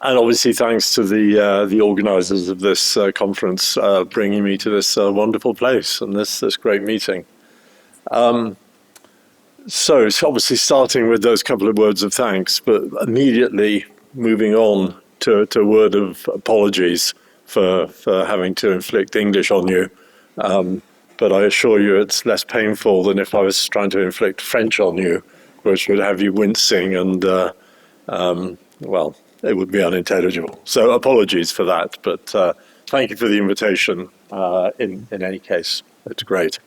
And obviously thanks to the organisers of this conference bringing me to this wonderful place and this great meeting. So it's obviously starting with those couple of words of thanks, but immediately moving on to a word of apologies for having to inflict English on you. But I assure you it's less painful than if I was trying to inflict French on you, which would have you wincing and, well, it would be unintelligible. So apologies for that, but thank you for the invitation in any case. It's great.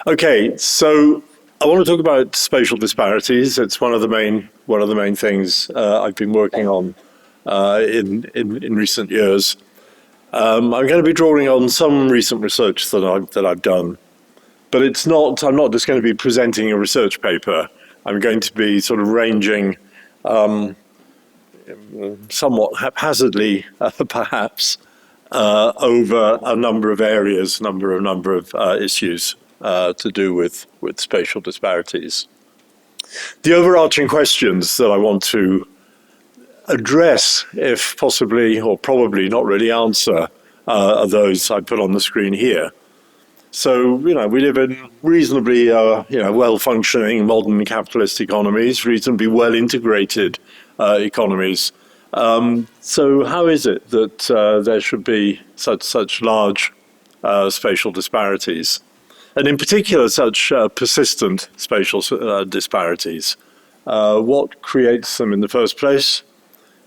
Okay, so I want to talk about spatial disparities. It's one of the main things I've been working on in recent years. I'm going to be drawing on some recent research that I've done, but I'm not just going to be presenting a research paper. I'm going to be sort of ranging somewhat haphazardly, perhaps, over a number of areas, number of issues to do with spatial disparities. The overarching questions that I want to address, if possibly or probably not really answer, are those I put on the screen here. So, we live in reasonably, well-functioning modern capitalist economies, reasonably well-integrated economies. So how is it that there should be such large spatial disparities? And in particular, such persistent spatial disparities. What creates them in the first place?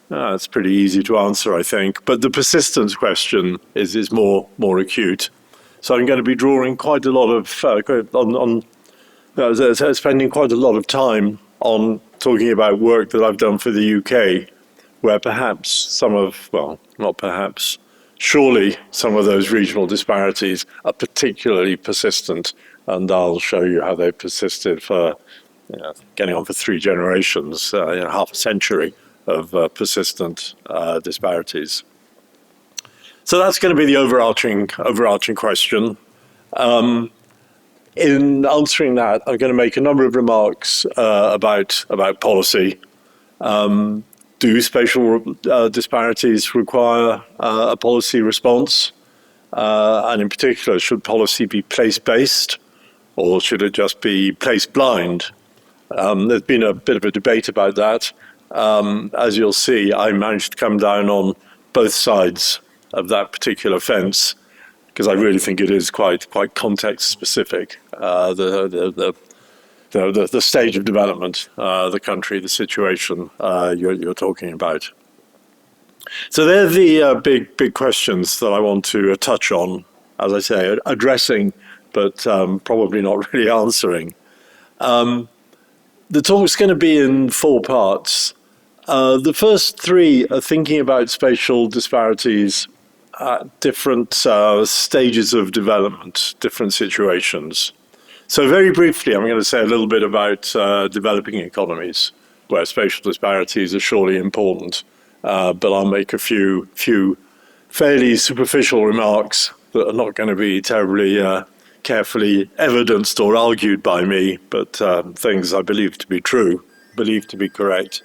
It's pretty easy to answer, I think, but the persistence question is more acute. So I'm going to be drawing quite a lot of, spending quite a lot of time on talking about work that I've done for the UK, where perhaps surely some of those regional disparities are particularly persistent, and I'll show you how they've persisted for, getting on for 3 generations, half a century of persistent disparities. So that's going to be the overarching question. In answering that, I'm going to make a number of remarks about policy. Do spatial disparities require a policy response? And in particular, should policy be place-based, or should it just be place-blind? There's been a bit of a debate about that. As you'll see, I managed to come down on both sides of that particular fence, because I really think it is quite context-specific. The stage of development, the country, the situation you're talking about. So they're the big questions that I want to touch on, as I say, addressing, but probably not really answering. The talk's going to be in 4 parts. The first 3 are thinking about spatial disparities at different stages of development, different situations. So very briefly, I'm going to say a little bit about developing economies, where spatial disparities are surely important, but I'll make a few fairly superficial remarks that are not going to be terribly carefully evidenced or argued by me, but things I believe to be true, believe to be correct.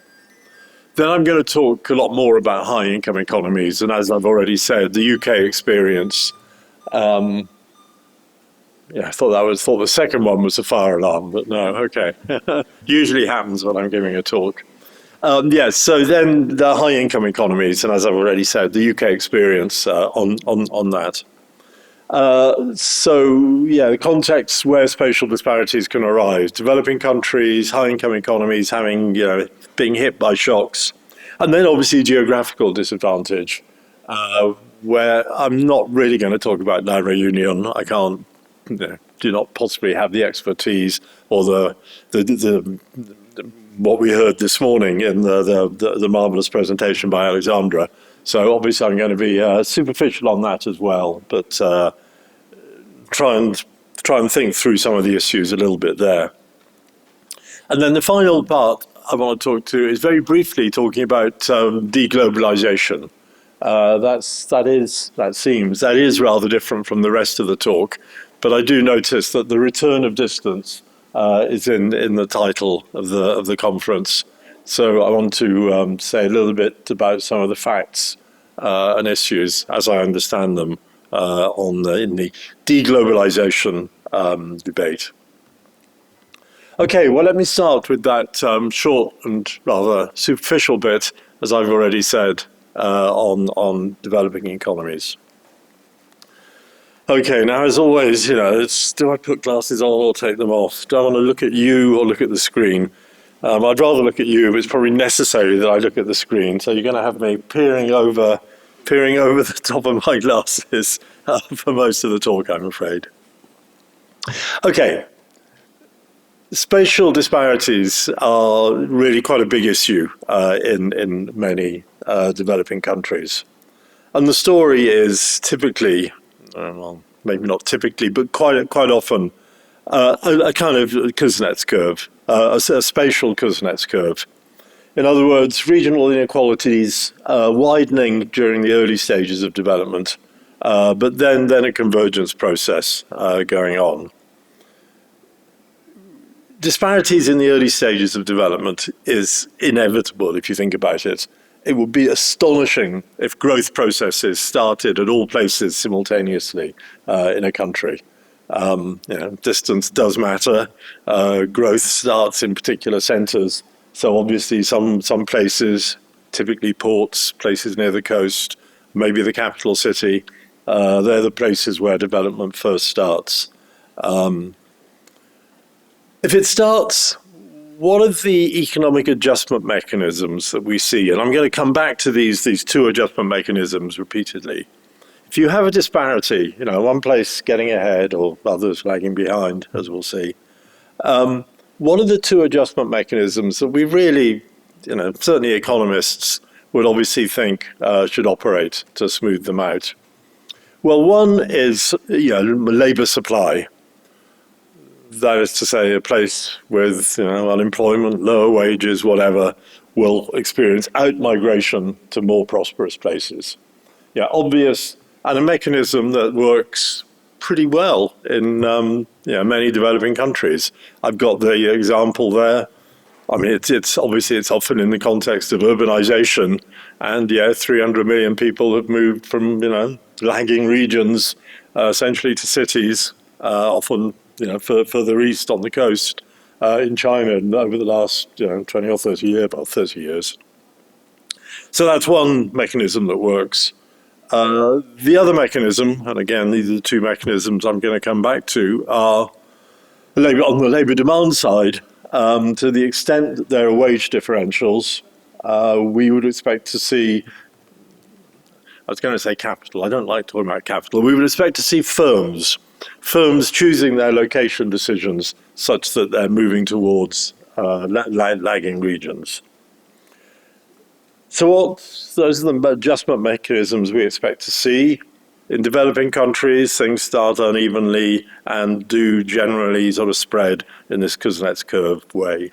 Then I'm going to talk a lot more about high-income economies, and as I've already said, the UK experience. I thought the second one was a fire alarm, but no, okay. Usually happens when I'm giving a talk. So then the high-income economies, and as I've already said, the UK experience on that. The context where spatial disparities can arise: developing countries, high-income economies being hit by shocks, and then obviously geographical disadvantage, where I'm not really going to talk about La Réunion. I can't, do not possibly have the expertise or the what we heard this morning in the marvelous presentation by Alexandra. So obviously I'm going to be superficial on that as well, but try and think through some of the issues a little bit there. And then the final part I want to talk to is very briefly talking about deglobalization. That is rather different from the rest of the talk, but I do notice that the return of distance is in the title of the conference. So I want to say a little bit about some of the facts and issues as I understand them in the deglobalization debate. Okay, well, let me start with that short and rather superficial bit, as I've already said, on developing economies. Okay, now as always, do I put glasses on or take them off? Do I want to look at you or look at the screen? I'd rather look at you, but it's probably necessary that I look at the screen. So you're going to have me peering over the top of my glasses for most of the talk, I'm afraid. Okay, spatial disparities are really quite a big issue in many developing countries. And the story is typically, well, maybe not typically, but quite often, a kind of Kuznets curve, a spatial Kuznets curve. In other words, regional inequalities widening during the early stages of development, but then a convergence process going on. Disparities in the early stages of development is inevitable if you think about it. It would be astonishing if growth processes started at all places simultaneously in a country. Distance does matter. Growth starts in particular centres. So obviously some places, typically ports, places near the coast, maybe the capital city, they're the places where development first starts. If it starts, what are the economic adjustment mechanisms that we see? And I'm going to come back to these two adjustment mechanisms repeatedly. If you have a disparity, one place getting ahead or others lagging behind, as we'll see, what are the two adjustment mechanisms that we really, certainly economists would obviously think should operate to smooth them out? Well, one is, labour supply. That is to say, a place with unemployment, lower wages, whatever, will experience out-migration to more prosperous places. Yeah, obvious, and a mechanism that works pretty well in many developing countries. I've got the example there. I mean, it's often in the context of urbanization, and 300 million people have moved from lagging regions essentially to cities, often further east on the coast in China over the last 20 or 30 years, about 30 years. So that's one mechanism that works. The other mechanism, and again, these are the two mechanisms I'm going to come back to, are on the labour demand side. To the extent that there are wage differentials, we would expect to see, I was going to say capital, I don't like talking about capital, we would expect to see firms choosing their location decisions such that they're moving towards lagging regions. So those are the adjustment mechanisms we expect to see. In developing countries, things start unevenly and do generally sort of spread in this Kuznets curve way.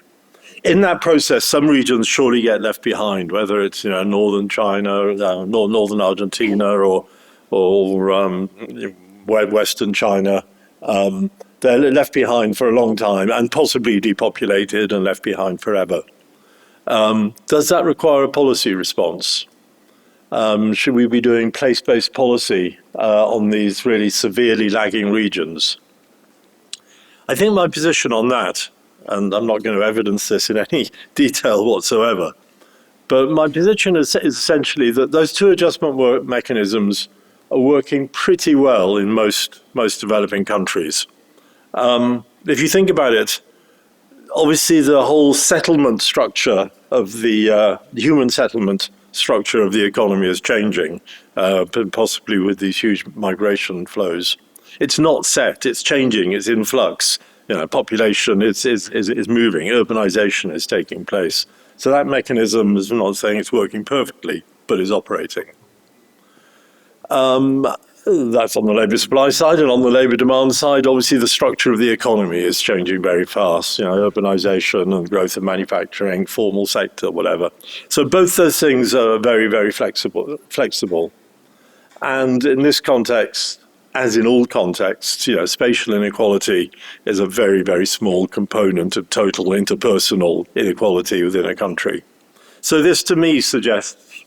In that process, some regions surely get left behind, whether it's northern China, northern Argentina, or Western China. They're left behind for a long time and possibly depopulated and left behind forever. Does that require a policy response? Should we be doing place-based policy on these really severely lagging regions? I think my position on that, and I'm not going to evidence this in any detail whatsoever, but my position is essentially that those two adjustment mechanisms are working pretty well in most developing countries. If you think about it, obviously the whole settlement structure of the human settlement structure of the economy is changing, possibly with these huge migration flows. It's not set, it's changing, it's in flux. Population is moving, urbanization is taking place. So that mechanism is not saying it's working perfectly, but is operating. That's on the labour supply side, and on the labour demand side, obviously the structure of the economy is changing very fast. Urbanisation and growth of manufacturing, formal sector, whatever. So both those things are very, very flexible. And in this context, as in all contexts, spatial inequality is a very, very small component of total interpersonal inequality within a country. So this, to me, suggests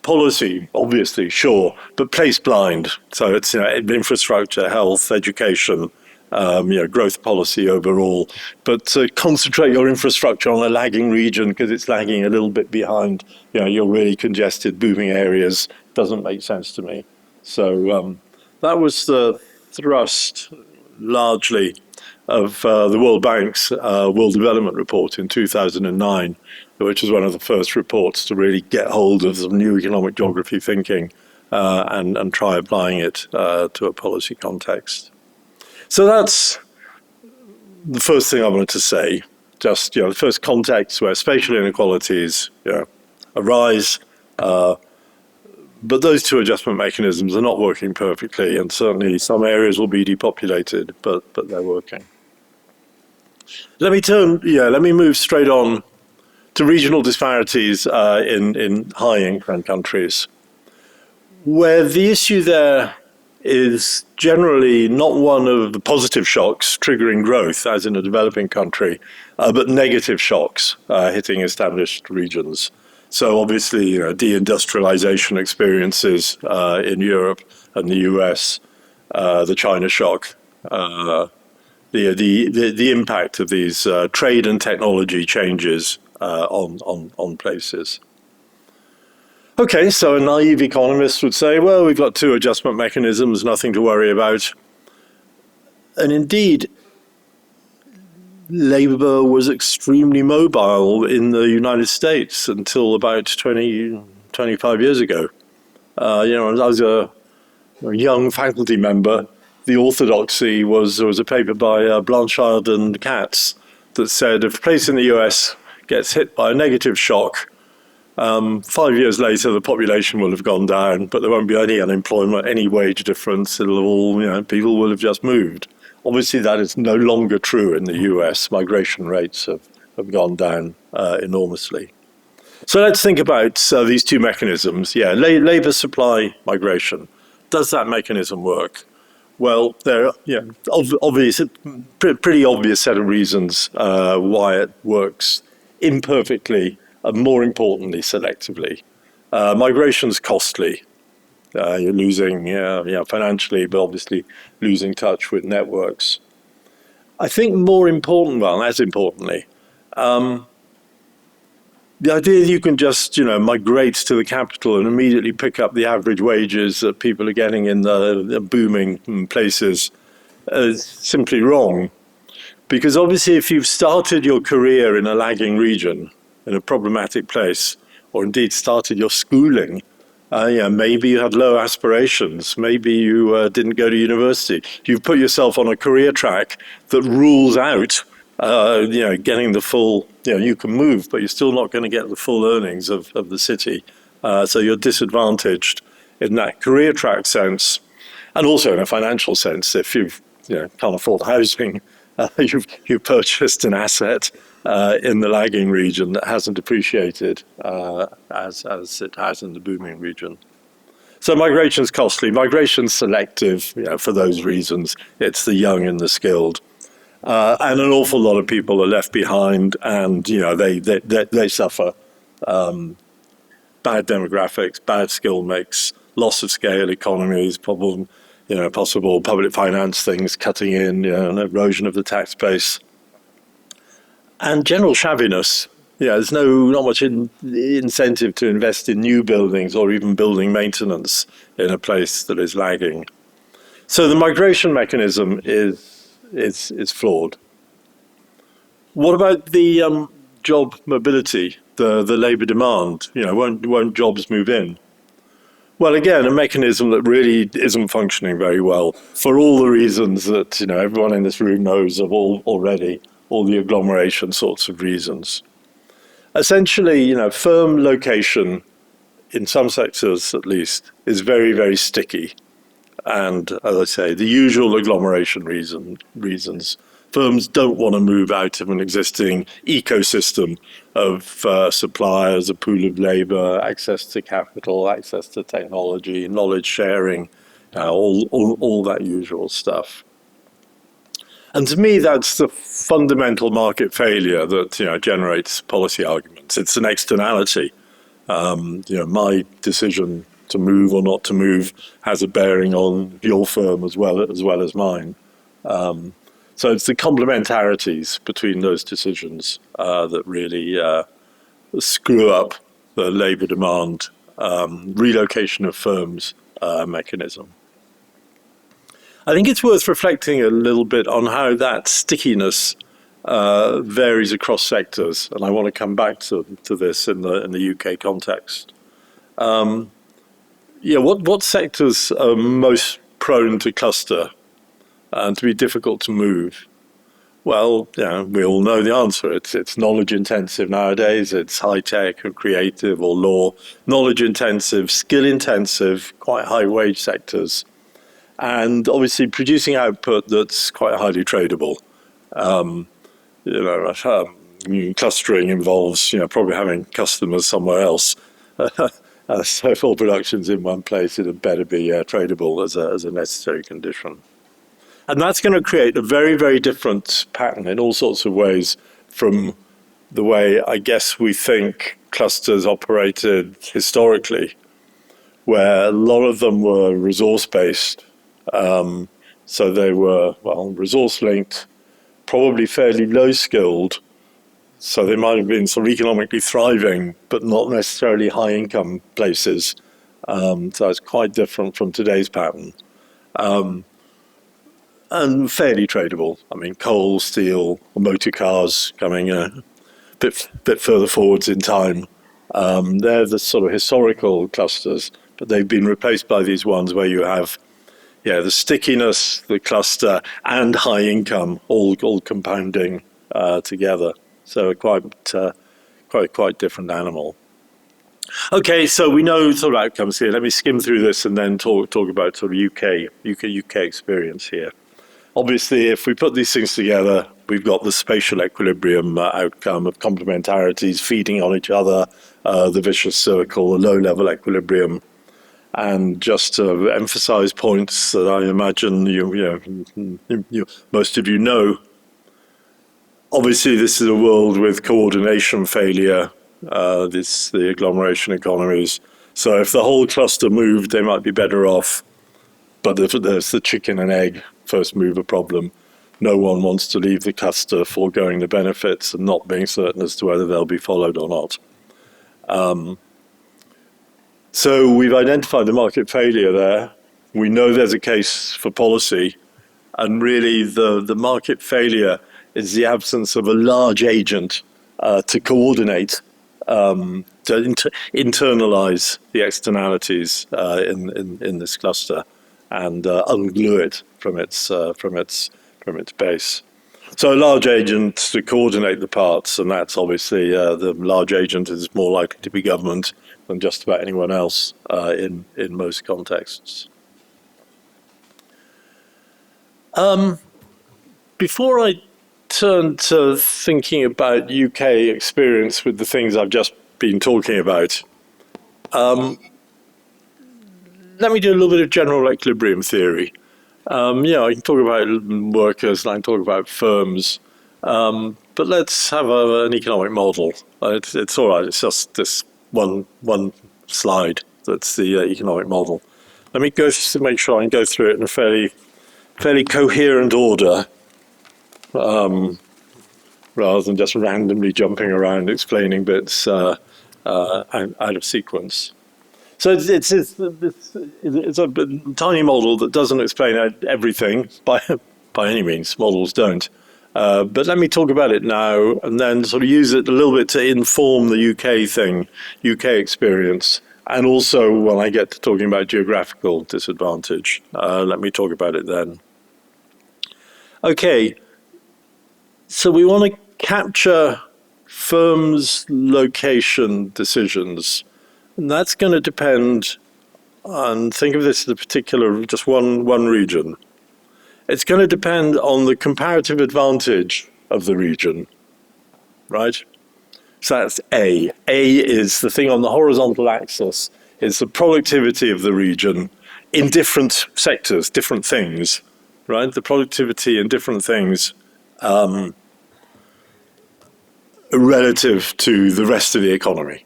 policy, obviously, sure, but place blind. So it's infrastructure, health, education, growth policy overall. But concentrate your infrastructure on a lagging region because it's lagging a little bit behind, your really congested, booming areas. Doesn't make sense to me. So that was the thrust, largely, of the World Bank's World Development Report in 2009, which was one of the first reports to really get hold of some new economic geography thinking and try applying it to a policy context. So that's the first thing I wanted to say. Just the first context where spatial inequalities arise, but those two adjustment mechanisms are not working perfectly, and certainly some areas will be depopulated, but they're working. Let me move straight on to regional disparities in high-income countries, where the issue there is generally not one of the positive shocks triggering growth, as in a developing country, but negative shocks hitting established regions. So obviously, deindustrialization experiences in Europe and the US, the China shock, the impact of these trade and technology changes on places. Okay, so a naive economist would say, well, we've got two adjustment mechanisms, nothing to worry about. And indeed, labor was extremely mobile in the United States until about 25 years ago. As a young faculty member, the orthodoxy was a paper by Blanchard and Katz that said if a place in the US gets hit by a negative shock, 5 years later, the population will have gone down, but there won't be any unemployment, any wage difference. It'll all, people will have just moved. Obviously, that is no longer true in the US. Migration rates have gone down enormously. So let's think about these two mechanisms. Labor supply migration. Does that mechanism work? Well, there are pretty obvious set of reasons why it works imperfectly, and more importantly, selectively. Migration's costly. You're losing, financially, but obviously losing touch with networks. I think as importantly, the idea that you can just, migrate to the capital and immediately pick up the average wages that people are getting in the booming places is simply wrong. Because obviously, if you've started your career in a lagging region, in a problematic place, or indeed started your schooling, maybe you had low aspirations, maybe you didn't go to university. You've put yourself on a career track that rules out, getting the full, you can move, but you're still not going to get the full earnings of the city. So you're disadvantaged in that career track sense, and also in a financial sense. If you've can't afford housing, you've purchased an asset in the lagging region that hasn't appreciated as it has in the booming region. So migration's costly. Migration's selective, for those reasons. It's the young and the skilled. And an awful lot of people are left behind, and they suffer. Bad demographics, bad skill mix, loss of scale economies, possible public finance things cutting in, an erosion of the tax base. And general shabbiness. There's not much incentive to invest in new buildings or even building maintenance in a place that is lagging. So the migration mechanism is flawed. What about the job mobility, the labor demand? Won't jobs move in? Well, again, a mechanism that really isn't functioning very well for all the reasons that everyone in this room knows of already. All the agglomeration sorts of reasons. Essentially, firm location, in some sectors at least, is very, very sticky. And as I say, the usual agglomeration reasons. Firms don't want to move out of an existing ecosystem of suppliers, a pool of labor, access to capital, access to technology, knowledge sharing, all that usual stuff. And to me, that's the fundamental market failure that generates policy arguments. It's an externality. My decision to move or not to move has a bearing on your firm as well as mine. So it's the complementarities between those decisions that really screw up the labour demand relocation of firms mechanism. I think it's worth reflecting a little bit on how that stickiness varies across sectors, and I want to come back to this in the UK context. What sectors are most prone to cluster and to be difficult to move? Well, we all know the answer. It's knowledge intensive nowadays. It's high tech or creative or law. Knowledge intensive, skill intensive, quite high wage sectors. And obviously producing output that's quite highly tradable. Clustering involves probably having customers somewhere else. So if all production's in one place, it'd better be tradable as a necessary condition. And that's going to create a very, very different pattern in all sorts of ways from the way I guess we think clusters operated historically, where a lot of them were resource-based. So they were, resource-linked, probably fairly low-skilled. So they might have been sort of economically thriving, but not necessarily high-income places. So it's quite different from today's pattern. And fairly tradable. I mean, coal, steel, motor cars coming a bit further forwards in time. They're the sort of historical clusters, but they've been replaced by these ones where you have the stickiness, the cluster, and high income all compounding together. So quite different animal. Okay, so we know sort of outcomes here. Let me skim through this and then talk about sort of UK experience here. Obviously, if we put these things together, we've got the spatial equilibrium outcome of complementarities feeding on each other, the vicious circle, the low-level equilibrium. And just to emphasize points that I imagine most of you know, obviously this is a world with coordination failure, the agglomeration economies. So if the whole cluster moved, they might be better off. But there's the chicken and egg first mover problem. No one wants to leave the cluster foregoing the benefits and not being certain as to whether they'll be followed or not. So we've identified the market failure there. We know there's a case for policy. And really the market failure is the absence of a large agent to coordinate, to internalize the externalities in this cluster and unglue it from its base. So a large agent to coordinate the parts, and that's obviously the large agent is more likely to be government than just about anyone else in most contexts. Before I turn to thinking about UK experience with the things I've just been talking about, let me do a little bit of general equilibrium theory. I can talk about workers and I can talk about firms, but let's have an economic model. It's all right, it's just this one slide that's the economic model. Let me go just to make sure I can go through it in a fairly coherent order, rather than just randomly jumping around explaining bits out of sequence. So it's a tiny model that doesn't explain everything by any means. Models don't. But let me talk about it now and then sort of use it a little bit to inform the UK experience. And also when I get to talking about geographical disadvantage, let me talk about it then. Okay, so we want to capture firms' location decisions. And that's going to depend on, think of this as a particular, just one region. It's going to depend on the comparative advantage of the region, right? So that's A. A is the thing on the horizontal axis, is the productivity of the region. in different sectors, different things, right? The productivity in different things relative to the rest of the economy,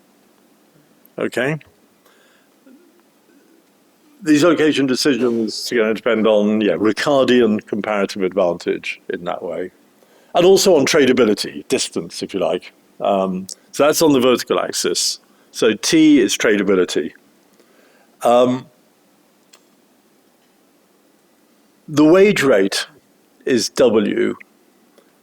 okay? These location decisions are going to depend on Ricardian comparative advantage in that way. And also on tradability, distance, if you like. So that's on the vertical axis. So T is tradability. The wage rate is W.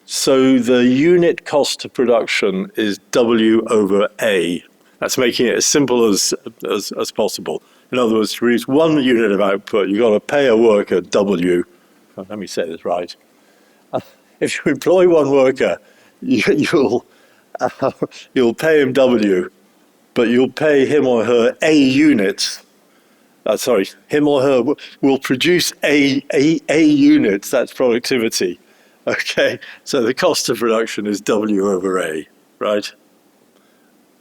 So the unit cost of production is W over A. That's making it as simple as possible. In other words, to produce 1 unit of output, you've got to pay a worker W. Let me say this right. If you employ 1 worker, you'll pay him W, but you'll pay him or her A units. Him or her will produce A units. That's productivity. Okay, so the cost of production is W over A, right?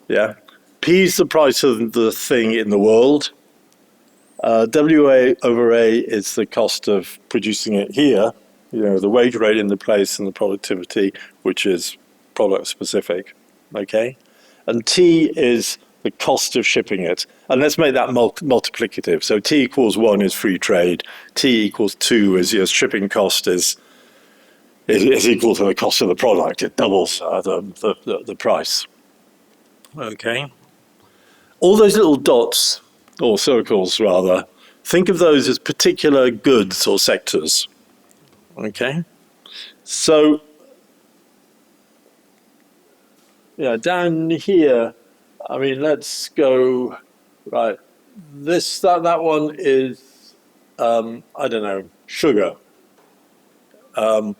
Yeah. P is the price of the thing in the world. WA over A is the cost of producing it here, the wage rate in the place and the productivity, which is product specific, okay? And T is the cost of shipping it. And let's make that multiplicative. So T equals 1 is free trade. T equals 2 is your shipping cost is equal to the cost of the product. It doubles the price, okay? All those little dots, or circles rather, think of those as particular goods or sectors, okay? So, down here, I mean, let's go, right, that one is, I don't know, sugar. La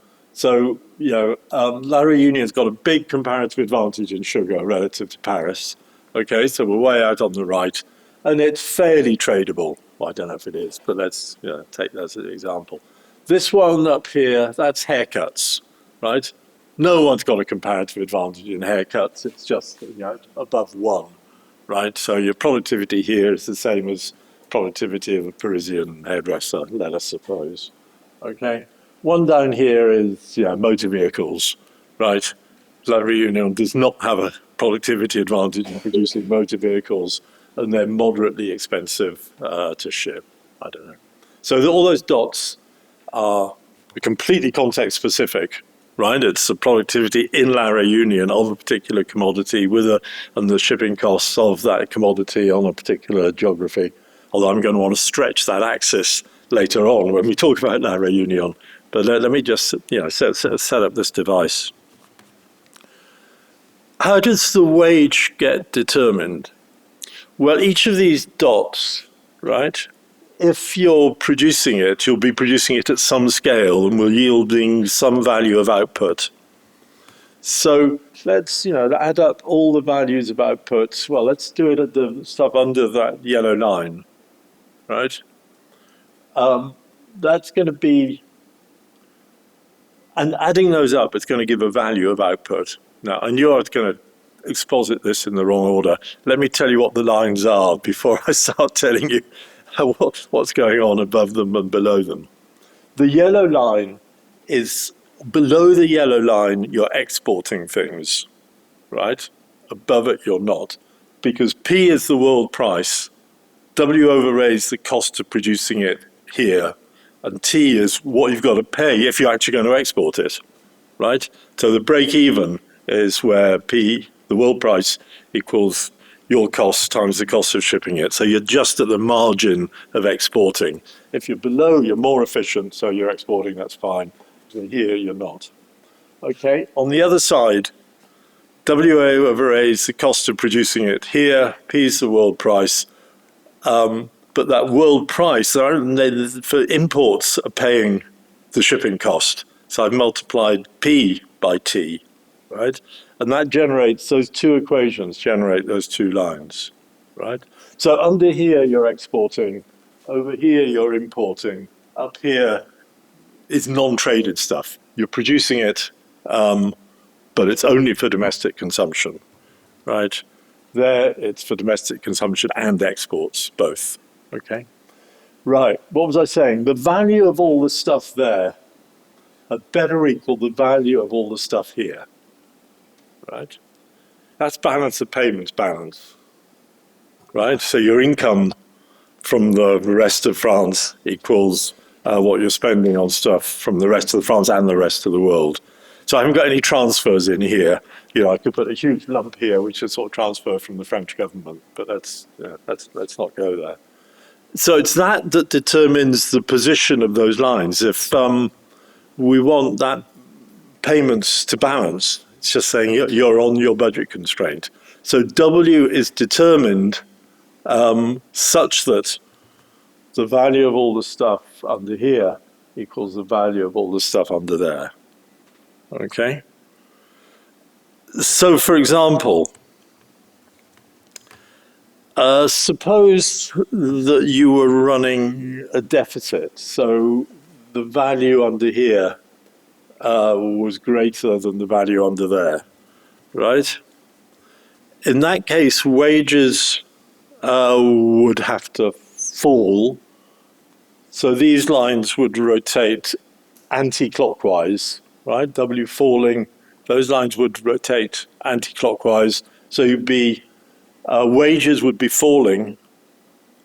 Réunion's got a big comparative advantage in sugar relative to Paris. Okay, so we're way out on the right, and it's fairly tradable. Well, I don't know if it is, but let's take that as an example. This one up here, that's haircuts, right? No one's got a comparative advantage in haircuts. It's just above 1, right? So your productivity here is the same as productivity of a Parisian hairdresser, let us suppose. Okay, one down here is motor vehicles, right? La Réunion does not have a productivity advantage in producing motor vehicles, and they're moderately expensive to ship. I don't know. So all those dots are completely context specific, right? It's the productivity in La Réunion of a particular commodity and the shipping costs of that commodity on a particular geography. Although I'm going to want to stretch that axis later on when we talk about La Réunion. But let me just set up this device. How does the wage get determined? Well, each of these dots, right, if you're producing it, you'll be producing it at some scale and will yielding some value of output. So let's add up all the values of output. Well, let's do it at the stuff under that yellow line, right? That's going to be, and adding those up, it's going to give a value of output. Now, and you're going to exposit this in the wrong order. Let me tell you what the lines are before I start telling you what's going on above them and below them. The yellow line is, below the yellow line, you're exporting things, right? Above it, you're not. Because P is the world price, W over A is the cost of producing it here, and T is what you've got to pay if you're actually going to export it, right? So the break even is where P, the world price, equals your cost times the cost of shipping it. So you're just at the margin of exporting. If you're below, you're more efficient, so you're exporting, that's fine. So here, you're not. Okay, on the other side, WA over A is the cost of producing it here, P is the world price. But that world price, for imports, are paying the shipping cost. So I've multiplied P by T, right? And that generates, those two equations generate those two lines, right? So under here, you're exporting. Over here, you're importing. Up here is non-traded stuff. You're producing it, but it's only for domestic consumption, right? There, it's for domestic consumption and exports, both, okay? Right, what was I saying? The value of all the stuff there had better equal the value of all the stuff here, right? That's balance of payments balance, right? So your income from the rest of France equals what you're spending on stuff from the rest of France and the rest of the world. So I haven't got any transfers in here. You know, I could put a huge lump here, which is sort of transfer from the French government, but let's not go there. So it's that determines the position of those lines. If we want that payments to balance, it's just saying you're on your budget constraint. So W is determined such that the value of all the stuff under here equals the value of all the stuff under there. Okay? So, for example, suppose that you were running a deficit. So the value under here was greater than the value under there, right? In that case, wages would have to fall. So these lines would rotate anti-clockwise, right? W falling, those lines would rotate anti-clockwise. So you'd be, wages would be falling.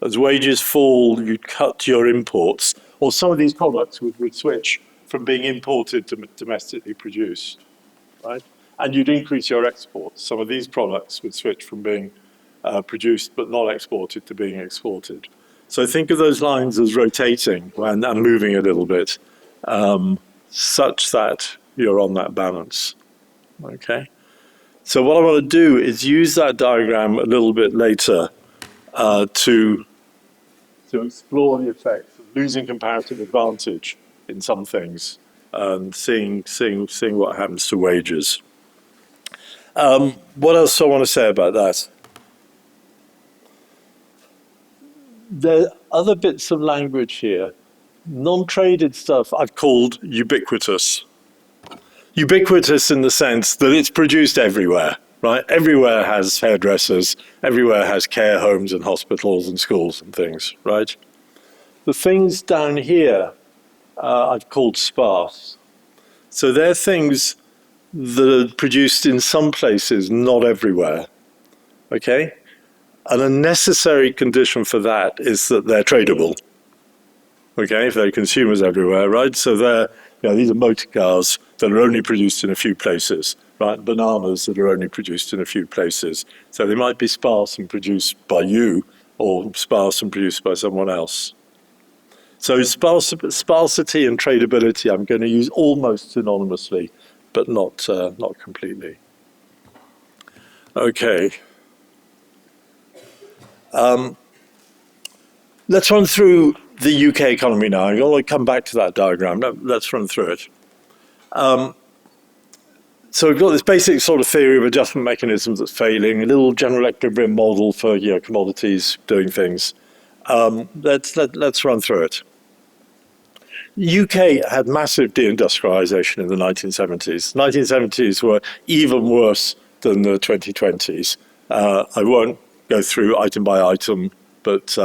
As wages fall, you'd cut your imports, or some of these products would switch from being imported to domestically produced, right? And you'd increase your exports. Some of these products would switch from being produced but not exported to being exported. So think of those lines as rotating and moving a little bit, such that you're on that balance, okay? So what I want to do is use that diagram a little bit later to explore the effects of losing comparative advantage in some things and seeing what happens to wages. What else do I want to say about that? There are other bits of language here. Non-traded stuff I've called ubiquitous. Ubiquitous in the sense that it's produced everywhere, right? Everywhere has hairdressers, everywhere has care homes and hospitals and schools and things, right? The things down here I've called sparse. So they're things that are produced in some places, not everywhere, okay? And a necessary condition for that is that they're tradable, okay? If they're consumers everywhere, right? So they're, you know, these are motor cars that are only produced in a few places, right? Bananas that are only produced in a few places. So they might be sparse and produced by you, or sparse and produced by someone else. So sparsity and tradability I'm going to use almost synonymously, but not completely. Okay. Let's run through the UK economy now. I'm going to come back to that diagram. Let's run through it. So we've got this basic sort of theory of adjustment mechanisms that's failing, a little general equilibrium model for, you know, commodities doing things. Let's run through it. The UK had massive deindustrialization in the 1970s. 1970s were even worse than the 2020s. I won't go through item by item, but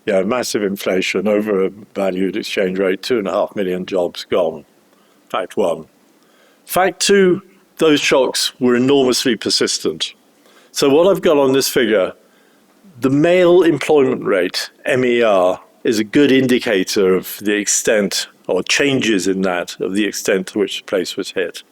yeah, massive inflation, overvalued exchange rate, 2.5 million jobs gone. Fact one. Fact two, those shocks were enormously persistent. So what I've got on this figure, the male employment rate, MER, is a good indicator of the extent, or changes in that, of the extent to which the place was hit.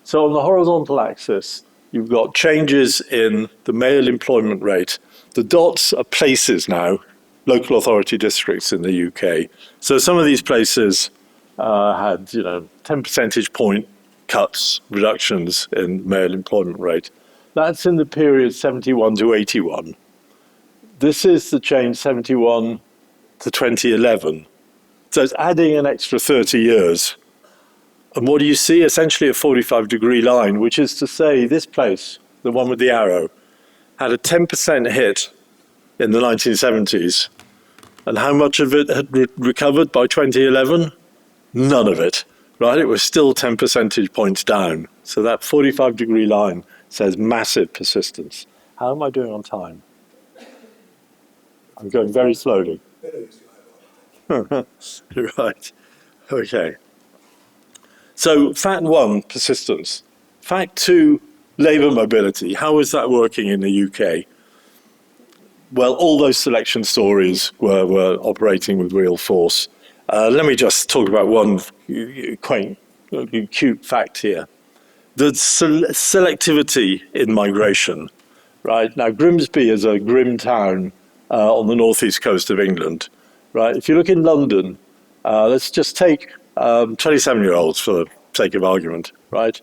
So on the horizontal axis, you've got changes in the male employment rate. The dots are places now, local authority districts in the UK. So some of these places had, 10 percentage point cuts, reductions in male employment rate. That's in the period 71 to 81. This is the change 71 to 2011. So it's adding an extra 30 years. And what do you see? Essentially a 45-degree line, which is to say this place, the one with the arrow, had a 10% hit in the 1970s. And how much of it had recovered by 2011? None of it, right? It was still 10 percentage points down. So that 45-degree line says massive persistence. How am I doing on time? I'm going very slowly. Right. Okay. So fact one, persistence. Fact two, labour mobility. How is that working in the UK? Well, all those selection stories were operating with real force. Let me just talk about one quaint, cute fact here. The selectivity in migration, right? Now, Grimsby is a grim town on the northeast coast of England, right? If you look in London, let's just take 27-year-olds for the sake of argument, right?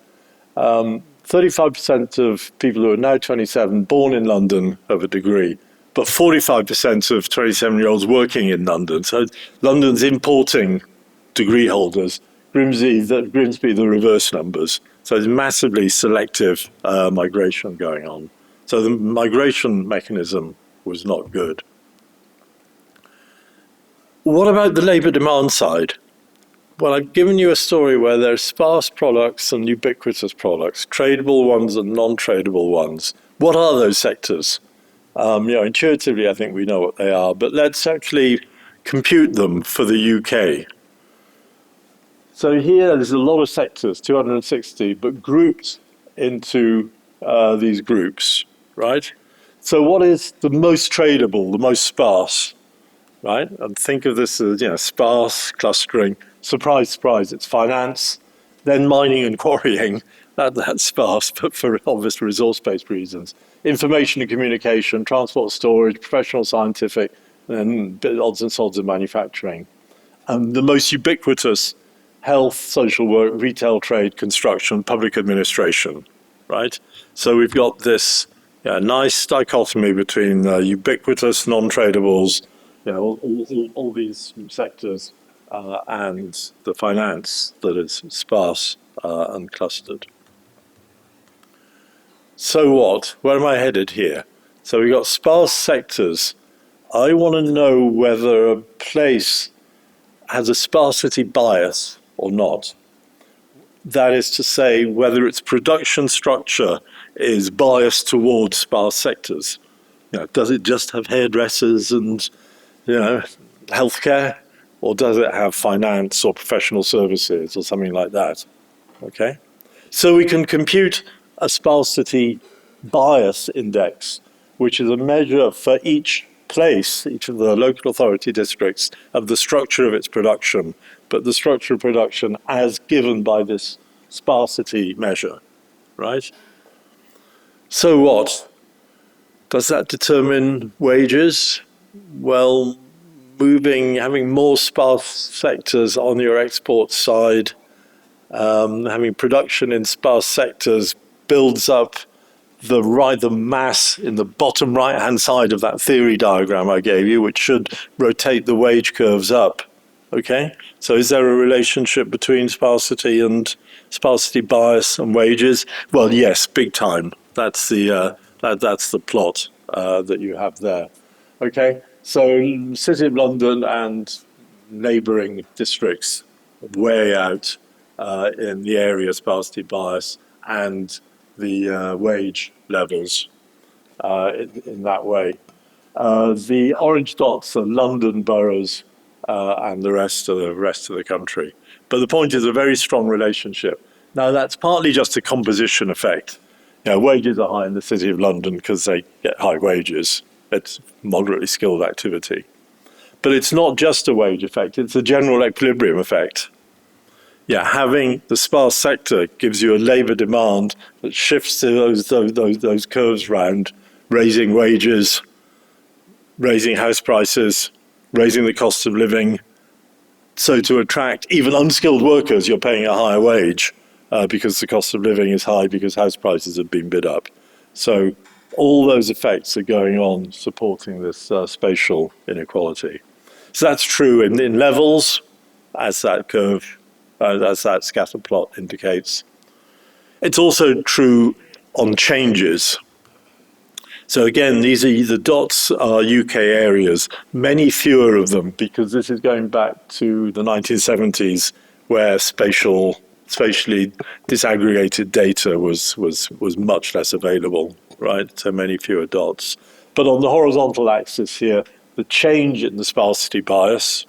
35% of people who are now 27 born in London have a degree, but 45% of 27-year-olds working in London. So London's importing degree holders. Grimsby, the reverse numbers. So there's massively selective migration going on. So the migration mechanism was not good. What about the labour demand side? Well, I've given you a story where there's sparse products and ubiquitous products, tradable ones and non-tradable ones. What are those sectors? Intuitively, I think we know what they are, but let's actually compute them for the UK. So here, there's a lot of sectors, 260, but grouped into these groups, right? So what is the most tradable, the most sparse, right? And think of this as, sparse clustering. Surprise, surprise, it's finance, then mining and quarrying. That's sparse, but for obvious resource-based reasons. Information and communication, transport, storage, professional, scientific, and odds and sods of manufacturing. And the most ubiquitous, health, social work, retail, trade, construction, public administration, right? So we've got this nice dichotomy between ubiquitous, non-tradables, all these sectors, and the finance that is sparse and clustered. So what? Where am I headed here? So we've got sparse sectors. I want to know whether a place has a sparsity bias or not. That is to say, whether its production structure is biased towards sparse sectors. Does it just have hairdressers and, healthcare? Or does it have finance or professional services or something like that? Okay? So we can compute a sparsity bias index, which is a measure for each place, each of the local authority districts, of the structure of its production, but the structure of production as given by this sparsity measure, right? So what? Does that determine wages? Well, having more sparse sectors on your export side, having production in sparse sectors builds up the mass in the bottom right-hand side of that theory diagram I gave you, which should rotate the wage curves up. Okay? So is there a relationship between sparsity bias and wages? Well, yes, big time. That's the plot that you have there. Okay? So City of London and neighbouring districts way out in the area sparsity bias and the wage levels in that way. The orange dots are London boroughs and the rest of the country. But the point is a very strong relationship. Now that's partly just a composition effect. Wages are high in the City of London because they get high wages. It's moderately skilled activity. But it's not just a wage effect, it's a general equilibrium effect. Having the sparse sector gives you a labour demand that shifts those curves round, raising wages, raising house prices, raising the cost of living. So to attract even unskilled workers, you're paying a higher wage because the cost of living is high because house prices have been bid up. So all those effects are going on supporting this spatial inequality. So that's true in levels, as that curve, as that scatter plot indicates. It's also true on changes. So again, the dots are UK areas, many fewer of them, because this is going back to the 1970s, where spatially disaggregated data was much less available, right? So many fewer dots. But on the horizontal axis here, the change in the sparsity bias,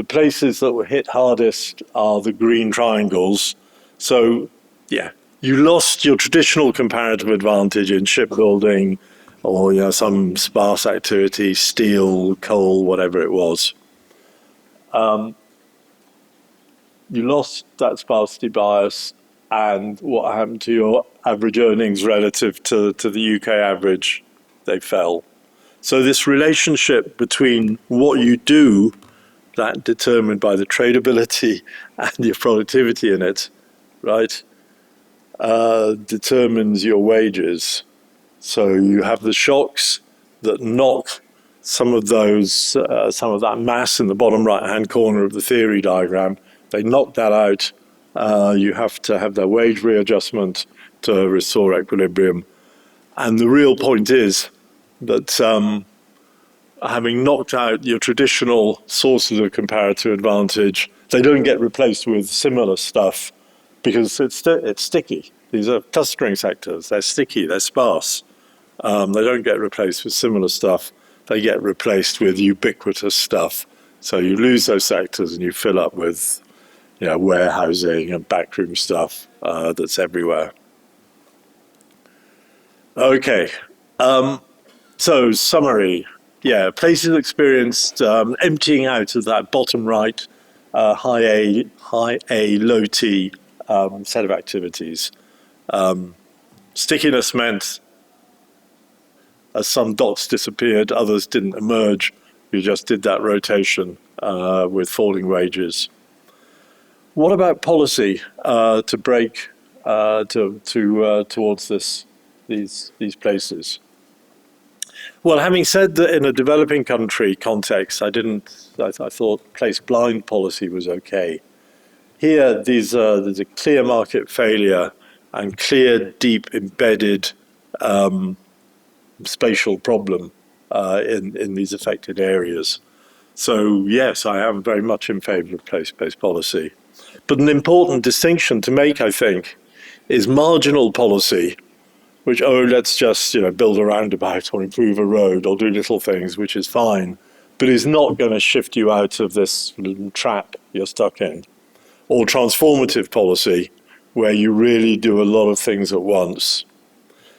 The places that were hit hardest are the green triangles. So, yeah, you lost your traditional comparative advantage in shipbuilding or some sparse activity, steel, coal, whatever it was. You lost that sparsity bias, and what happened to your average earnings relative to the UK average? They fell. So this relationship between what you do, that determined by the tradability and your productivity in it, right, determines your wages. So you have the shocks that knock some of that mass in the bottom right-hand corner of the theory diagram. They knock that out. You have to have their wage readjustment to restore equilibrium. And the real point is that having knocked out your traditional sources of comparative advantage, they don't get replaced with similar stuff because it's sticky. These are clustering sectors. They're sticky. They're sparse. They don't get replaced with similar stuff. They get replaced with ubiquitous stuff. So you lose those sectors and you fill up with warehousing and backroom stuff that's everywhere. Okay. So summary. Yeah, places experienced emptying out of that bottom right high A, low T set of activities. Stickiness meant as some dots disappeared, others didn't emerge. You just did that rotation with falling wages. What about policy to break towards these places? Well, having said that, in a developing country context, I thought place blind policy was okay. Here, there's a clear market failure and clear, deep, embedded spatial problem in these affected areas. So yes, I am very much in favor of place-based policy. But an important distinction to make, I think, is marginal policy, which, let's just build a roundabout or improve a road or do little things, which is fine, but is not going to shift you out of this trap you're stuck in. Or transformative policy, where you really do a lot of things at once.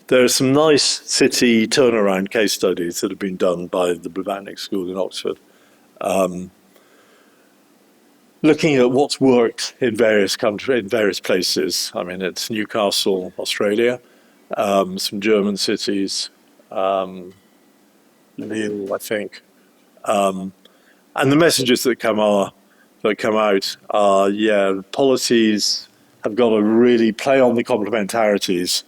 There are some nice city turnaround case studies that have been done by the Blavatnik School in Oxford, looking at what's worked in various countries, in various places. I mean, it's Newcastle, Australia, some German cities, Lille, I think, and the messages that come out are, policies have got to really play on the complementarities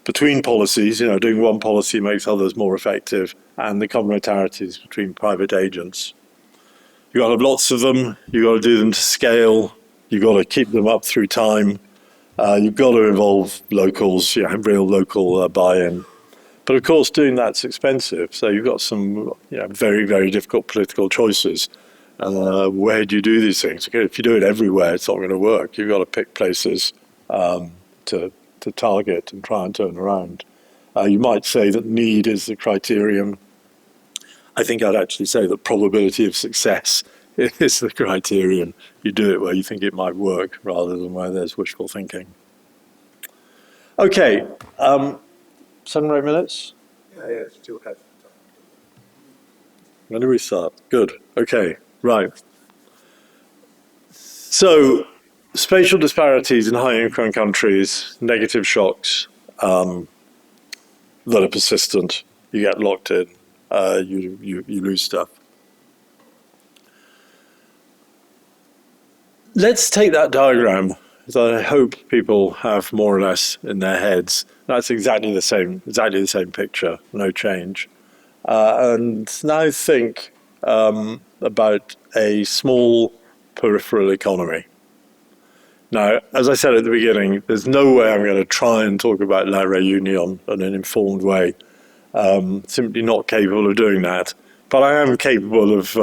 between policies. Doing one policy makes others more effective, and the complementarities between private agents. You've got to have lots of them. You've got to do them to scale. You've got to keep them up through time. You've got to involve locals, have real local buy-in. But of course, doing that's expensive. So you've got some very, very difficult political choices. Where do you do these things? If you do it everywhere, it's not going to work. You've got to pick places to target and try and turn around. You might say that need is the criterion. I think I'd actually say that probability of success is the criterion. You do it where you think it might work rather than where there's wishful thinking. Okay, 7 or 8 minutes? Yeah, still have time. When do we start? Good, okay, right. So, spatial disparities in high-income countries, negative shocks that are persistent. You get locked in, you lose stuff. Let's take that diagram that I hope people have more or less in their heads. That's exactly the same picture, no change. And now think about a small peripheral economy. Now, as I said at the beginning, there's no way I'm going to try and talk about La Réunion in an informed way. Simply not capable of doing that. But I am capable of,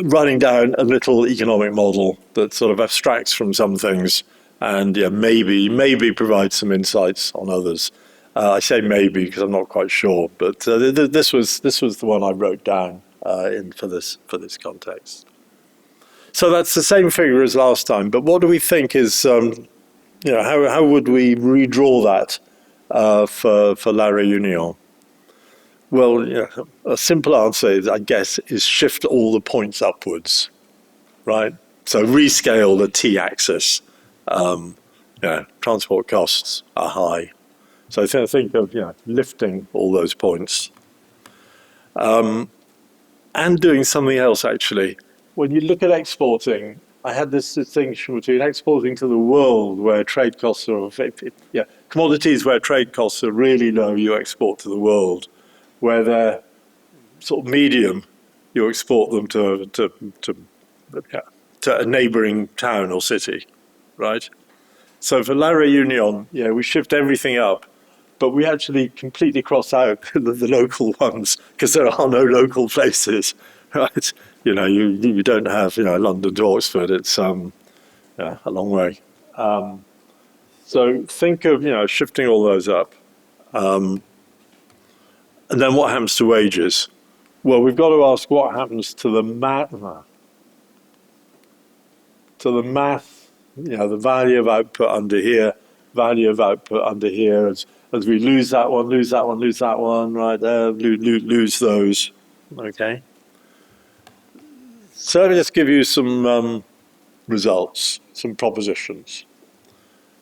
writing down a little economic model that sort of abstracts from some things and maybe provides some insights on others. I say maybe because I'm not quite sure, but this was the one I wrote down for this context. So that's the same figure as last time, but what do we think is, how would we redraw that for La Réunion? Well, a simple answer is, I guess, is shift all the points upwards, right? So rescale the t-axis. Transport costs are high. So think of lifting all those points. And doing something else, actually. When you look at exporting, I had this distinction between exporting to the world, where trade costs are, commodities where trade costs are really low, you export to the world. Where they're sort of medium, you export them to a neighboring town or city, right? So for La Réunion, we shift everything up, but we actually completely cross out the local ones because there are no local places, right? You don't have London to Oxford. It's a long way. So think of shifting all those up, and then what happens to wages? Well, we've got to ask what happens to the math. The value of output under here, value of output under here, as we lose that one, right there, lose those, okay? So let me just give you some results, some propositions.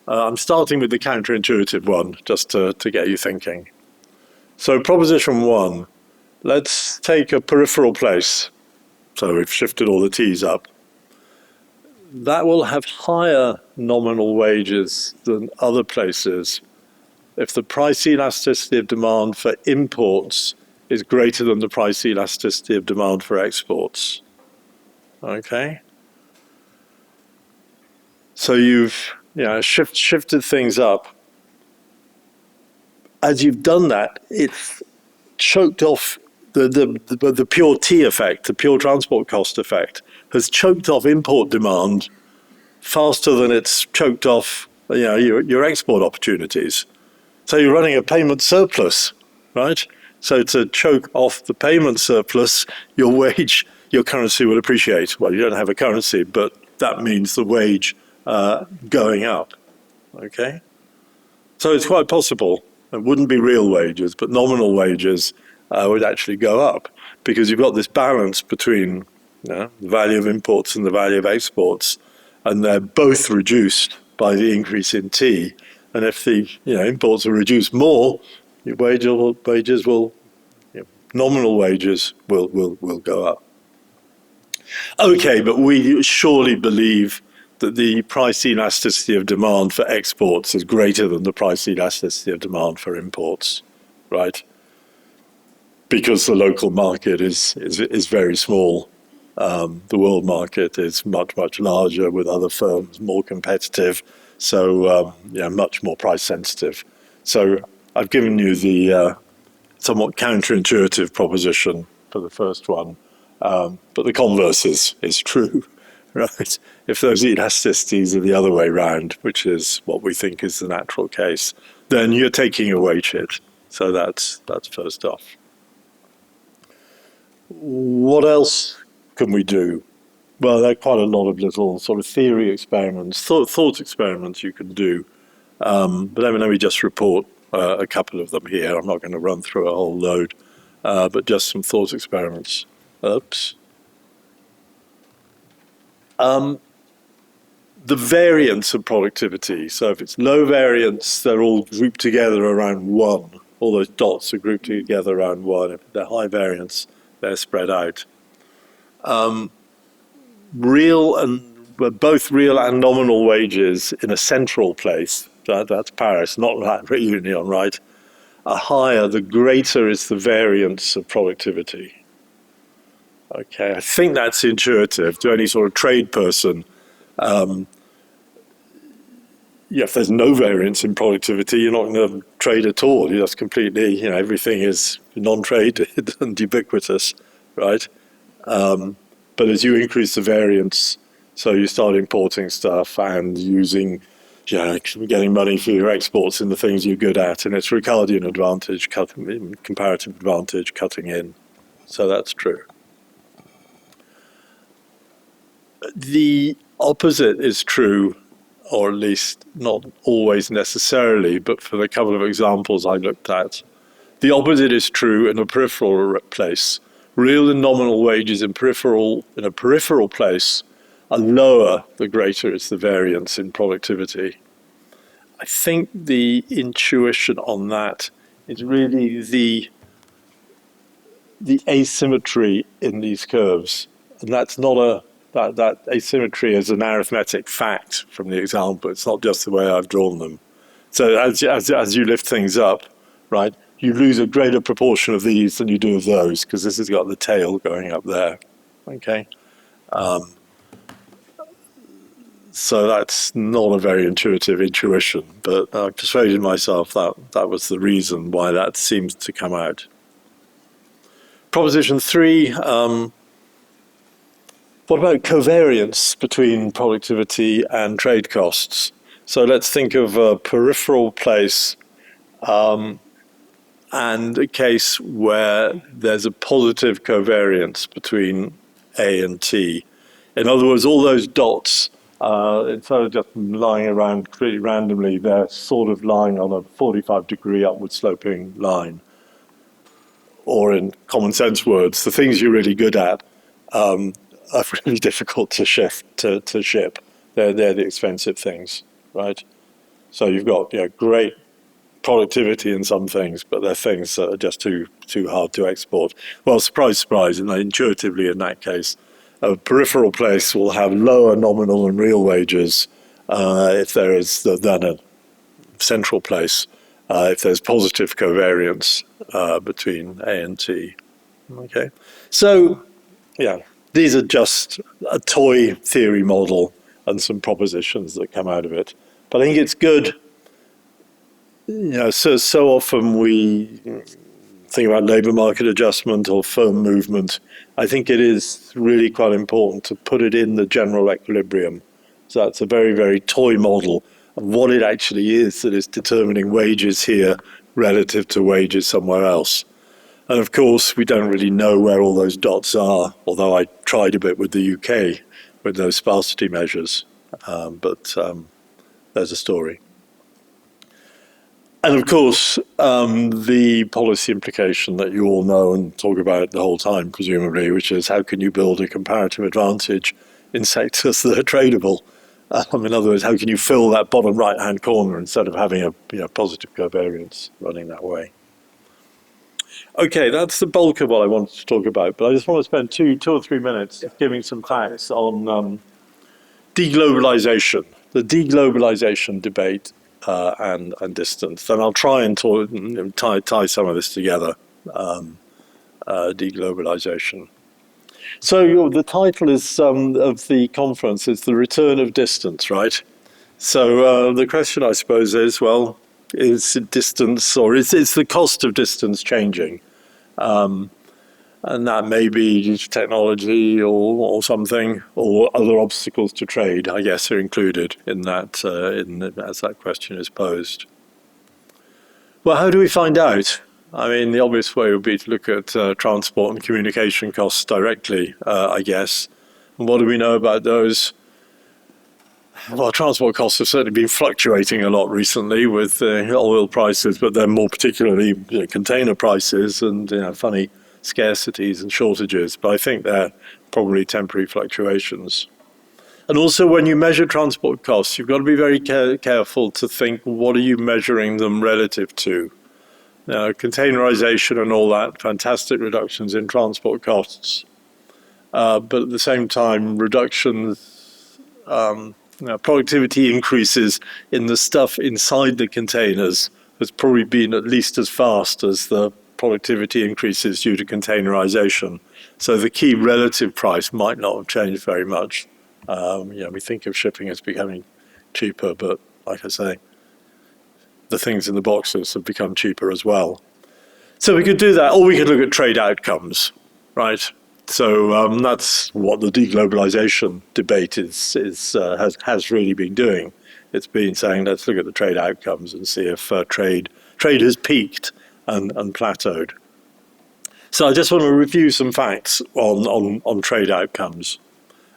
I'm starting with the counterintuitive one, just to get you thinking. So proposition one, let's take a peripheral place. So we've shifted all the T's up. That will have higher nominal wages than other places if the price elasticity of demand for imports is greater than the price elasticity of demand for exports. Okay? So you've shifted things up. As you've done that, it's choked off the pure T effect, the pure transport cost effect, has choked off import demand faster than it's choked off your export opportunities. So you're running a payment surplus, right? So to choke off the payment surplus, your currency will appreciate. Well, you don't have a currency, but that means the wage going up, okay? So it's quite possible. It wouldn't be real wages, but nominal wages would actually go up because you've got this balance between the value of imports and the value of exports, and they're both reduced by the increase in T. And if the imports are reduced more, your nominal wages will go up. Okay, but we surely believe that the price elasticity of demand for exports is greater than the price elasticity of demand for imports, right? Because the local market is very small. The world market is much, much larger with other firms, more competitive, so much more price sensitive. So I've given you the somewhat counterintuitive proposition for the first one, but the converse is true, right? If those elasticities are the other way round, which is what we think is the natural case, then you're taking a wage hit. So that's first off. What else can we do? Well, there are quite a lot of little sort of theory experiments, thought experiments you can do. But let me just report a couple of them here. I'm not going to run through a whole load, but just some thought experiments. Oops. The variance of productivity. So if it's low variance, they're all grouped together around 1. All those dots are grouped together around 1. If they're high variance, they're spread out. Both real and nominal wages in a central place, that's Paris, not that Réunion, right, are higher, the greater is the variance of productivity. Okay, I think that's intuitive to any sort of trade person. If there's no variance in productivity, you're not going to trade at all. You're just completely, everything is non-traded and ubiquitous, right? But as you increase the variance, so you start importing stuff and using, getting money for your exports in the things you're good at, and it's Ricardian advantage, comparative advantage, cutting in. So that's true. The opposite is true, or at least not always necessarily, but for the couple of examples I looked at, the opposite is true in a peripheral place. Real and nominal wages in a peripheral place are lower the greater is the variance in productivity. I think the intuition on that is really the asymmetry in these curves. And that's not that asymmetry is an arithmetic fact from the example. It's not just the way I've drawn them. So as you lift things up, right, you lose a greater proportion of these than you do of those, because this has got the tail going up there, okay? So that's not a very intuitive intuition, but I persuaded myself that that was the reason why that seems to come out. Proposition 3, what about covariance between productivity and trade costs? So let's think of a peripheral place and a case where there's a positive covariance between A and T. In other words, all those dots, instead of just lying around pretty randomly, they're sort of lying on a 45-degree upward sloping line. Or in common sense words, the things you're really good at are really difficult to ship. They're the expensive things, right? So you've got great productivity in some things, but they're things that are just too hard to export. Well, surprise, surprise, and intuitively in that case, a peripheral place will have lower nominal and real wages if there is than a central place if there's positive covariance between A and T. Okay, so yeah, these are just a toy theory model and some propositions that come out of it. But I think it's good. So often we think about labour market adjustment or firm movement. I think it is really quite important to put it in the general equilibrium. So that's a very, very toy model of what it actually is that is determining wages here relative to wages somewhere else. And of course, we don't really know where all those dots are, although I tried a bit with the UK with those sparsity measures. But there's a story. And of course, the policy implication that you all know and talk about the whole time, presumably, which is how can you build a comparative advantage in sectors that are tradable? In other words, how can you fill that bottom right-hand corner instead of having a positive covariance running that way? Okay, that's the bulk of what I wanted to talk about, but I just want to spend two or three minutes giving some facts on deglobalization, the deglobalization debate and distance. Then I'll try and tie some of this together, deglobalization. So the title is of the conference is The Return of Distance, right? So the question, I suppose, is, well, is distance, or is the cost of distance changing? And that may be technology or something, or other obstacles to trade, I guess, are included in that as that question is posed. Well, how do we find out? I mean, the obvious way would be to look at transport and communication costs directly, I guess. And what do we know about those? Well, transport costs have certainly been fluctuating a lot recently with oil prices, but then more particularly container prices and funny scarcities and shortages. But I think they're probably temporary fluctuations. And also, when you measure transport costs, you've got to be very careful to think, what are you measuring them relative to? Now, containerization and all that, fantastic reductions in transport costs. But at the same time, reductions, productivity increases in the stuff inside the containers has probably been at least as fast as the productivity increases due to containerization. So the key relative price might not have changed very much. We think of shipping as becoming cheaper, but like I say, the things in the boxes have become cheaper as well. So we could do that, or we could look at trade outcomes, right? So that's what the deglobalization debate has really been doing. It's been saying, let's look at the trade outcomes and see if trade has peaked and plateaued. So I just want to review some facts on trade outcomes.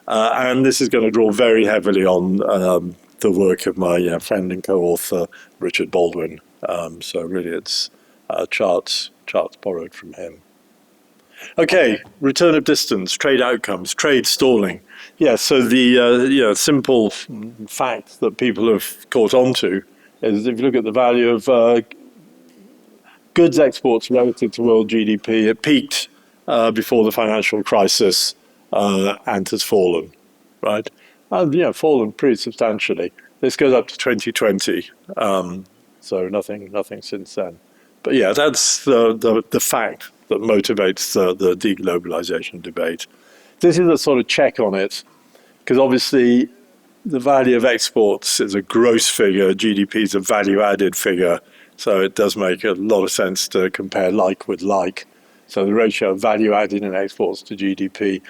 And this is going to draw very heavily on the work of my friend and co-author, Richard Baldwin. So really it's charts borrowed from him. Okay, return of distance, trade outcomes, trade stalling. Yeah, so the simple fact that people have caught on to is if you look at the value of goods exports relative to world GDP, it peaked before the financial crisis and has fallen, right? And fallen pretty substantially. This goes up to 2020, so nothing since then. But yeah, that's the fact that motivates the deglobalization debate. This is a sort of check on it, because obviously the value of exports is a gross figure, GDP is a value-added figure, so it does make a lot of sense to compare like with like. So the ratio of value added in exports to GDP,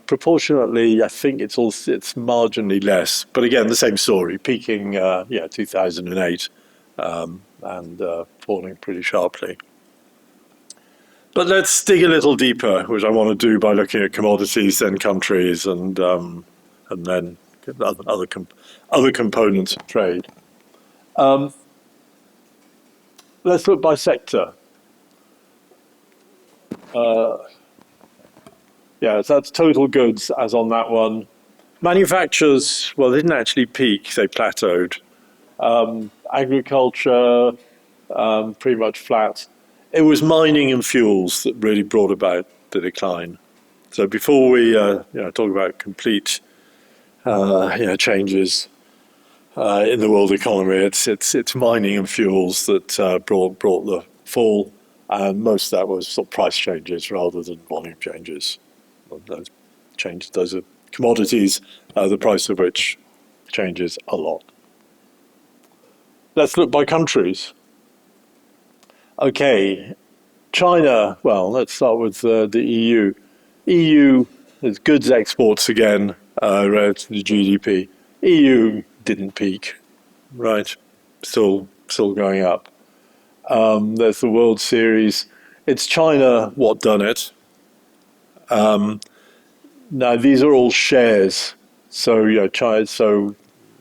proportionately, I think it's marginally less. But again, the same story, peaking 2008 and falling pretty sharply. But let's dig a little deeper, which I want to do by looking at commodities, then countries, and then other components of trade. Let's look by sector. So that's total goods as on that one. Manufacturers, well, they didn't actually peak, they plateaued. Agriculture, pretty much flat. It was mining and fuels that really brought about the decline. So before we talk about complete changes in the world economy, it's mining and fuels that brought the fall, and most of that was sort of price changes rather than volume changes. Those are commodities, the price of which changes a lot. Let's look by countries. Okay, China, well, let's start with the EU. EU is goods exports again relative to GDP. EU didn't peak, right? Still going up. There's the World Series. It's China what done it. Now these are all shares, so China. So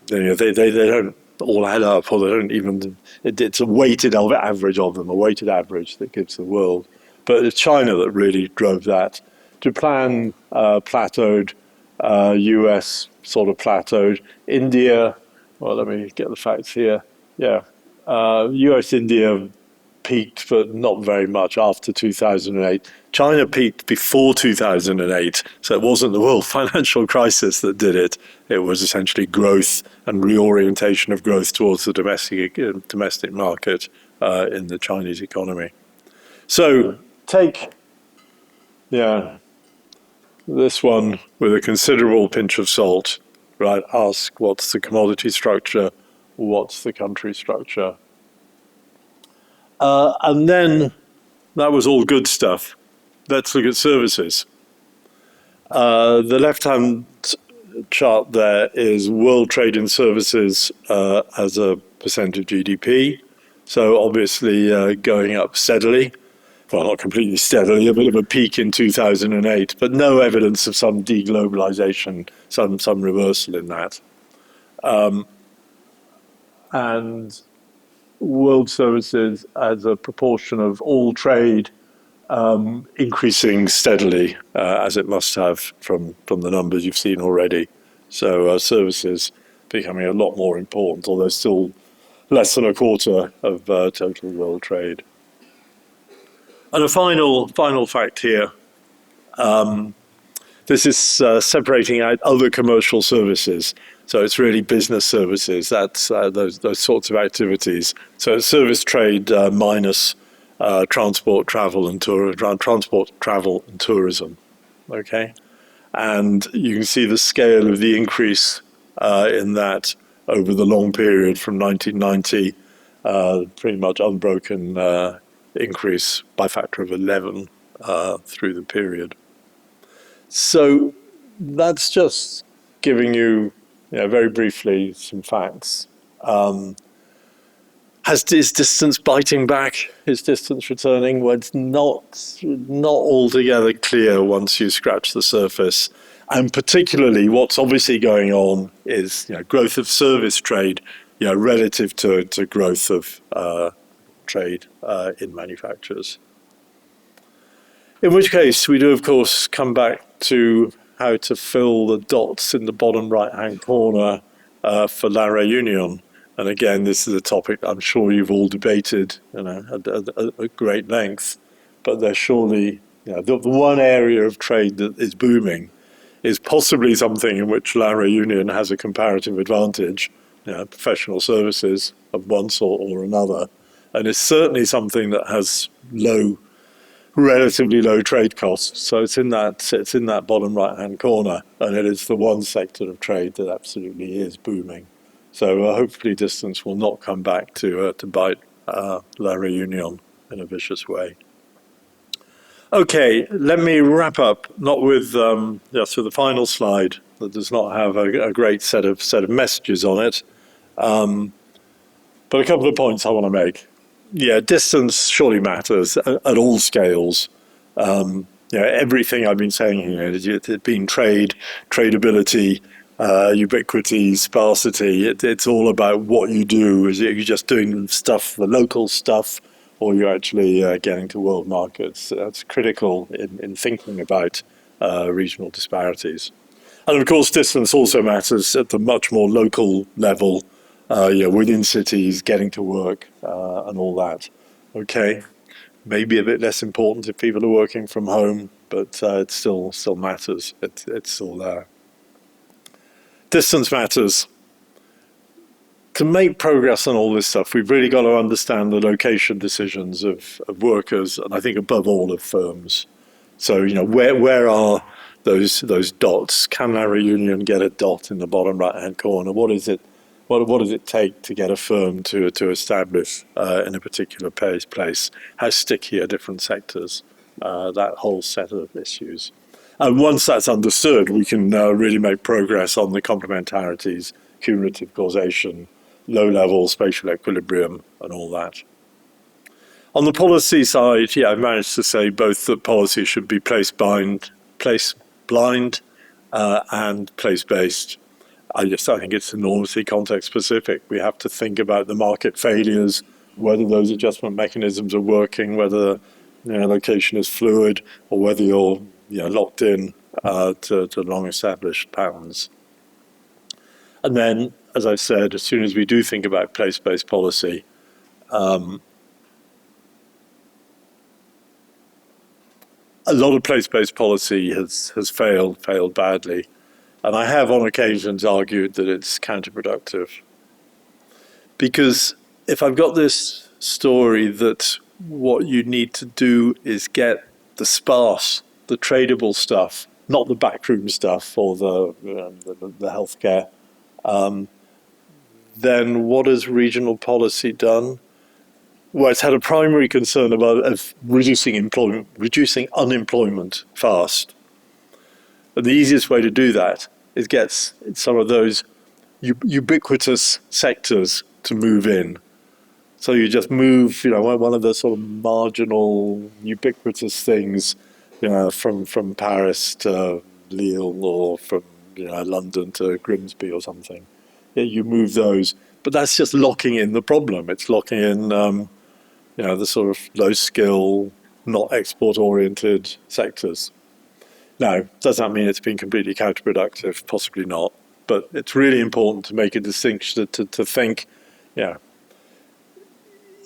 they don't all add up, or they don't even. It's a weighted average of them, a weighted average that gives the world. But it's China that really drove that. Japan plateaued, US sort of plateaued. India, well, let me get the facts here. Yeah, US, India peaked, but not very much after 2008. China peaked before 2008, so it wasn't the world financial crisis that did it. It was essentially growth and reorientation of growth towards the domestic market in the Chinese economy. So take this one with a considerable pinch of salt, right? Ask what's the commodity structure, what's the country structure. And then that was all good stuff. Let's look at services. The left-hand chart there is world trade in services as a percent of GDP. So obviously going up steadily. Well, not completely steadily, a bit of a peak in 2008, but no evidence of some deglobalization, some reversal in that. And world services as a proportion of all trade increasing steadily, as it must have from the numbers you've seen already. So services becoming a lot more important, although still less than a quarter of total world trade. And a final fact here. This is separating out other commercial services. So it's really business services. That's those sorts of activities. So it's service trade minus transport, travel, and tourism. Okay, and you can see the scale of the increase in that over the long period from 1990, pretty much unbroken increase by factor of 11 through the period. So that's just giving you, very briefly, some facts. Is distance biting back? Is distance returning? Well, it's not altogether clear once you scratch the surface. And particularly, what's obviously going on is growth of service trade, relative to growth of trade in manufacturers. In which case, we do, of course, come back to how to fill the dots in the bottom right-hand corner for la réunion. And again, this is a topic I'm sure you've all debated at great length. But there's surely the one area of trade that is booming is possibly something in which la réunion has a comparative advantage, professional services of one sort or another. And it's certainly something that has relatively low trade costs. So it's in that bottom right-hand corner, and it is the one sector of trade that absolutely is booming. So hopefully distance will not come back to bite la réunion in a vicious way. Okay, let me wrap up, not with so the final slide that does not have a great set of messages on it, but a couple of points I want to make. Yeah, distance surely matters at all scales. Everything I've been saying here, being trade, tradability, ubiquity, sparsity, it's all about what you do. Is it you're just doing stuff, the local stuff, or you're actually getting to world markets? That's critical in thinking about regional disparities. And of course, distance also matters at the much more local level, within cities, getting to work and all that. Okay, maybe a bit less important if people are working from home, but it still matters. It's still there. Distance matters. To make progress on all this stuff, we've really got to understand the location decisions of workers, and I think above all of firms. So, where are those dots? Can la réunion get a dot in the bottom right-hand corner? What is it? What does it take to get a firm to establish in a particular place? How sticky are different sectors? That whole set of issues. And once that's understood, we can really make progress on the complementarities, cumulative causation, low-level spatial equilibrium, and all that. On the policy side, I've managed to say both that policy should be place-blind and place-based. I think it's enormously context-specific. We have to think about the market failures, whether those adjustment mechanisms are working, whether location is fluid, or whether you're locked in to long-established patterns. And then, as I said, as soon as we do think about place-based policy, a lot of place-based policy has failed badly. And I have on occasions argued that it's counterproductive. Because if I've got this story that what you need to do is get the sparse, the tradable stuff, not the backroom stuff or the healthcare, then what has regional policy done? Well, it's had a primary concern of reducing unemployment fast. And the easiest way to do that is get some of those ubiquitous sectors to move in. So you just move, one of the sort of marginal ubiquitous things, from Paris to Lille or from London to Grimsby or something. Yeah, you move those, but that's just locking in the problem. It's locking in, the sort of low skill, not export-oriented sectors. Now, does that mean it's been completely counterproductive? Possibly not. But it's really important to make a distinction, to think,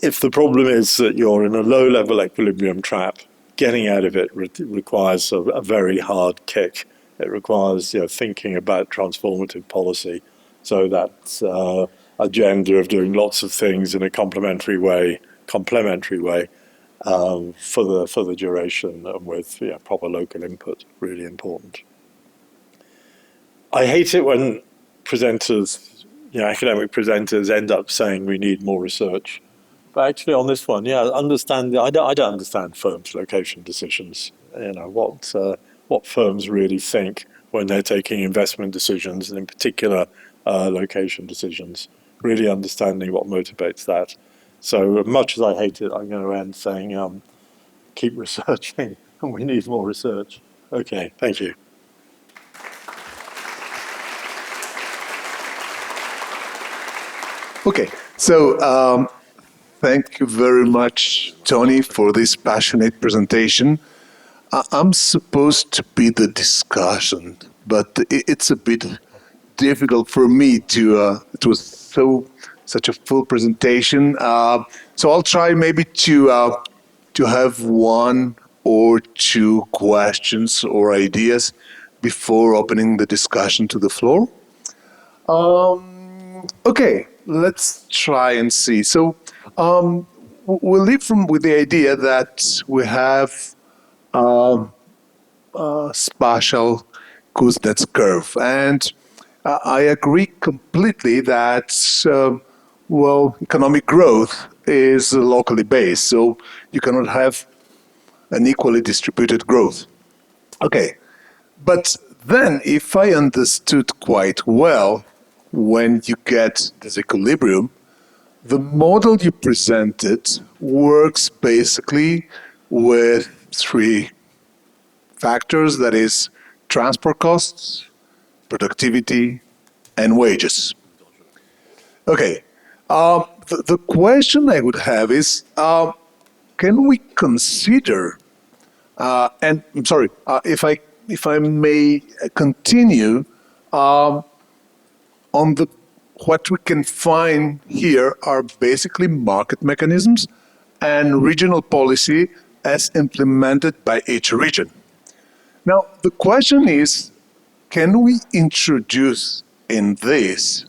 if the problem is that you're in a low-level equilibrium trap, getting out of it requires a very hard kick. It requires thinking about transformative policy. So that's agenda of doing lots of things in a complementary way, for the duration and with proper local input, really important. I hate it when presenters, academic presenters end up saying we need more research. But actually on this one, I don't understand firms' location decisions. What firms really think when they're taking investment decisions, and in particular location decisions, really understanding what motivates that. So much as I hate it, I'm going to end saying, keep researching, and we need more research. Okay, thank you. Okay, so thank you very much, Tony, for this passionate presentation. I'm supposed to be the discussion, but it's a bit difficult for me to. It was such a full presentation, so I'll try maybe to have one or two questions or ideas before opening the discussion to the floor. Okay, let's try and see. So we'll leave with the idea that we have spatial Kuznets curve, and I agree completely that economic growth is locally based, so you cannot have an equally distributed growth. Okay, but then if I understood quite well, when you get this equilibrium, the model you presented works basically with three factors, that is transport costs, productivity, and wages. Okay, the question I would have is, can we consider, and I'm sorry, if I may continue, on the what we can find here are basically market mechanisms and regional policy as implemented by each region. Now, the question is, can we introduce in this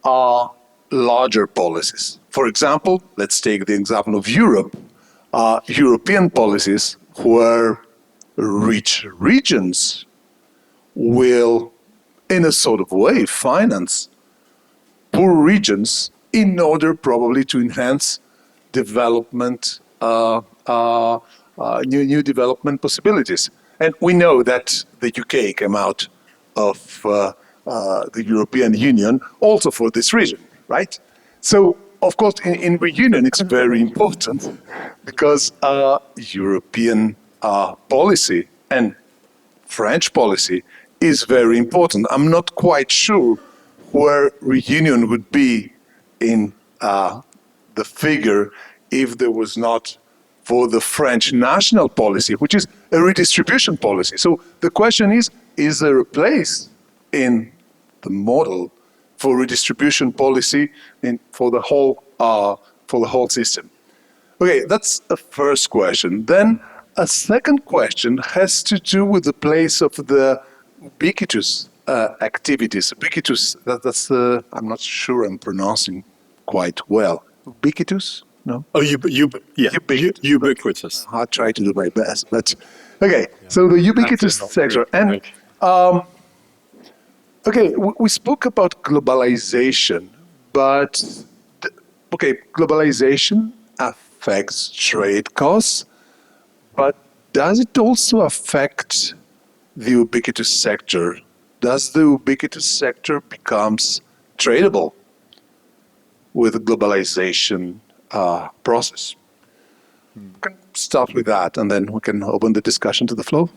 larger policies? For example, let's take the example of Europe. European policies where rich regions will, in a sort of way, finance poor regions in order probably to enhance development, new development possibilities. And we know that the UK came out of the European Union also for this reason, right? So, of course, in reunion, it's very important because European policy and French policy is very important. I'm not quite sure where reunion would be in the figure if there was not for the French national policy, which is a redistribution policy. So the question is there a place in the model for redistribution policy for the whole system? Okay, that's the first question. Then a second question has to do with the place of the ubiquitous activities. Ubiquitous, that's I'm not sure I'm pronouncing quite well. Ubiquitous? No? Oh, ubiquitous. I'll try to do my best, but okay. So the ubiquitous sector, and okay, we spoke about globalization, but okay, globalization affects trade costs, but does it also affect the ubiquitous sector? Does the ubiquitous sector becomes tradable with the globalization process? We can start with that, and then we can open the discussion to the floor.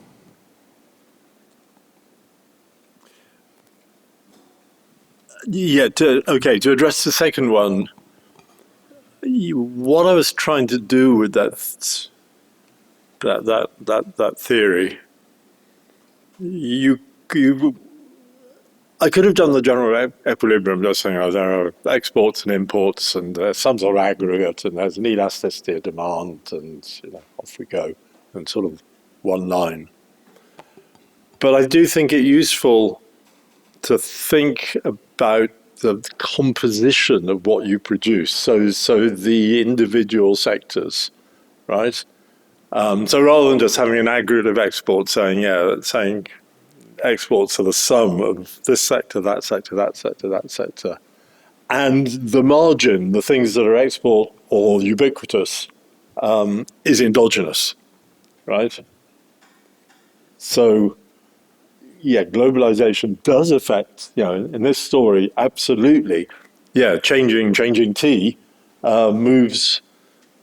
Yeah, to address the second one, what I was trying to do with that theory, I could have done the general equilibrium, just saying, there are exports and imports, and some sort of aggregate, and there's an elasticity of demand, and off we go, and sort of one line. But I do think it useful to think about the composition of what you produce, so the individual sectors, right? So rather than just having an aggregate of exports saying exports are the sum of this sector, that sector, that sector, that sector, and the margin, the things that are export or ubiquitous, is endogenous, right? So, yeah, globalization does affect, in this story, absolutely, changing T moves,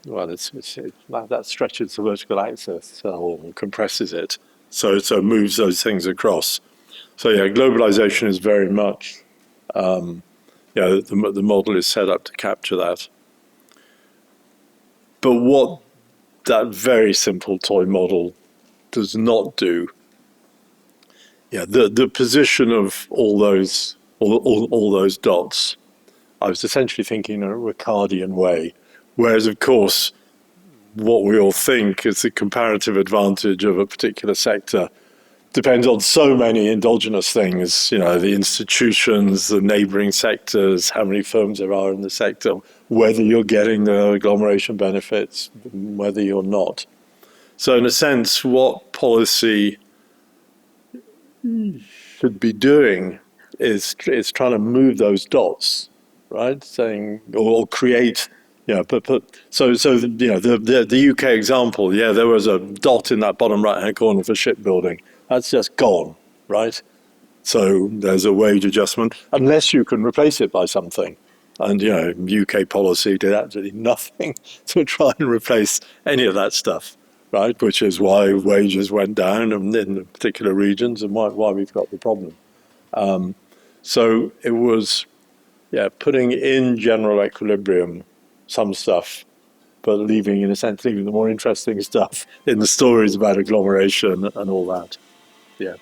well, that stretches the vertical axis or compresses it, so moves those things across. So yeah, globalization is very much, the model is set up to capture that. But what that very simple toy model does not do, the position of all those dots, I was essentially thinking in a Ricardian way, whereas of course what we all think is the comparative advantage of a particular sector depends on so many endogenous things, the institutions, the neighboring sectors, how many firms there are in the sector, whether you're getting the agglomeration benefits, whether you're not. So in a sense, what policy should be doing is trying to move those dots, right? Saying, or create, the UK example, there was a dot in that bottom right-hand corner for shipbuilding. That's just gone, right? So there's a wage adjustment, unless you can replace it by something. And, UK policy did absolutely nothing to try and replace any of that stuff, right? Which is why wages went down in the particular regions and why we've got the problem. So it was, putting in general equilibrium some stuff, but leaving the more interesting stuff in the stories about agglomeration and all that. Yeah.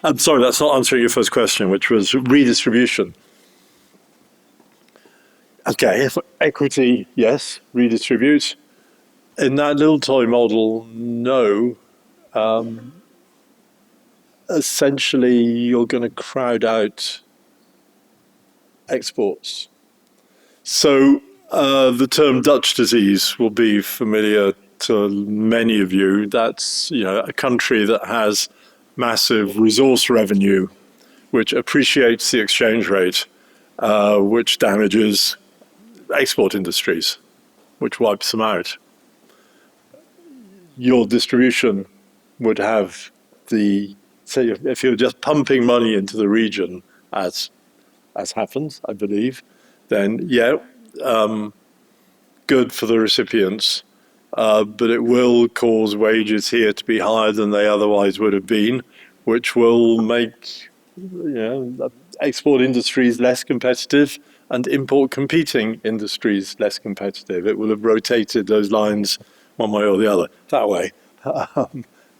I'm sorry, that's not answering your first question, which was redistribution. Okay, if equity, yes, redistribute. In that little toy model, no. Essentially, you're going to crowd out exports. So the term Dutch disease will be familiar to many of you. That's a country that has massive resource revenue, which appreciates the exchange rate, which damages export industries, which wipes them out. Your distribution would have say if you're just pumping money into the region, as happens, I believe, then good for the recipients, but it will cause wages here to be higher than they otherwise would have been, which will make export industries less competitive and import competing industries less competitive. It will have rotated those lines one way or the other. That way,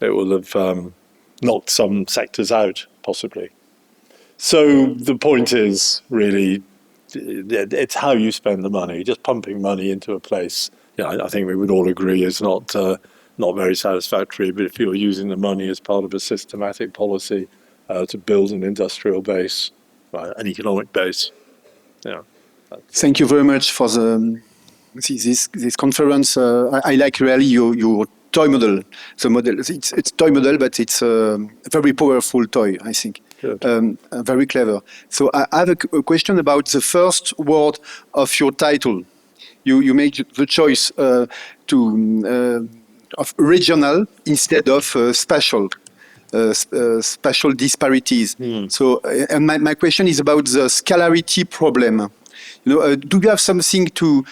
it will have knocked some sectors out, possibly. So the point is really, it's how you spend the money. Just pumping money into a place, I think we would all agree is not very satisfactory. But if you're using the money as part of a systematic policy to build an industrial base, right, an economic base, Thank you very much for this conference. I like really your toy model. The model, it's toy model, but it's a very powerful toy, I think. Very clever. So I have a question about the first word of your title. You made the choice of regional instead of spatial. Spatial disparities. So, and my question is about the scalarity problem. Do you have something to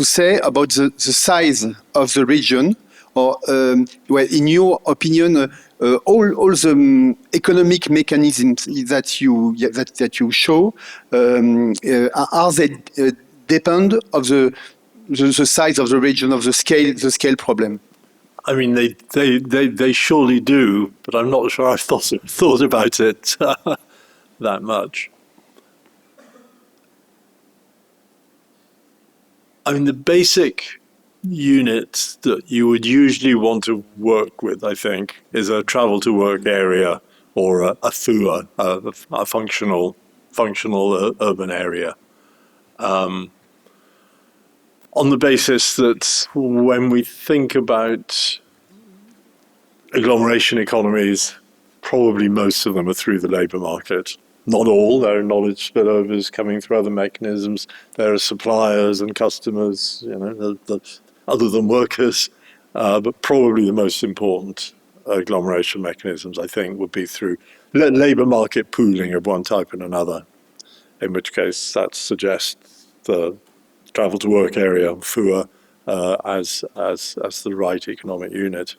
say about the size of the region, or well, in your opinion, all the economic mechanisms that you show are they depend of the size of the region, of the scale problem? I mean, they surely do, but I'm not sure I've thought about it that much. I mean, the basic unit that you would usually want to work with, I think, is a travel to work area or a FUA, a functional urban area. On the basis that when we think about agglomeration economies, probably most of them are through the labour market. Not all, there are knowledge spillovers coming through other mechanisms. There are suppliers and customers, other than workers, but probably the most important agglomeration mechanisms, I think, would be through labour market pooling of one type and another, in which case that suggests the travel to work area, FUA, as the right economic unit.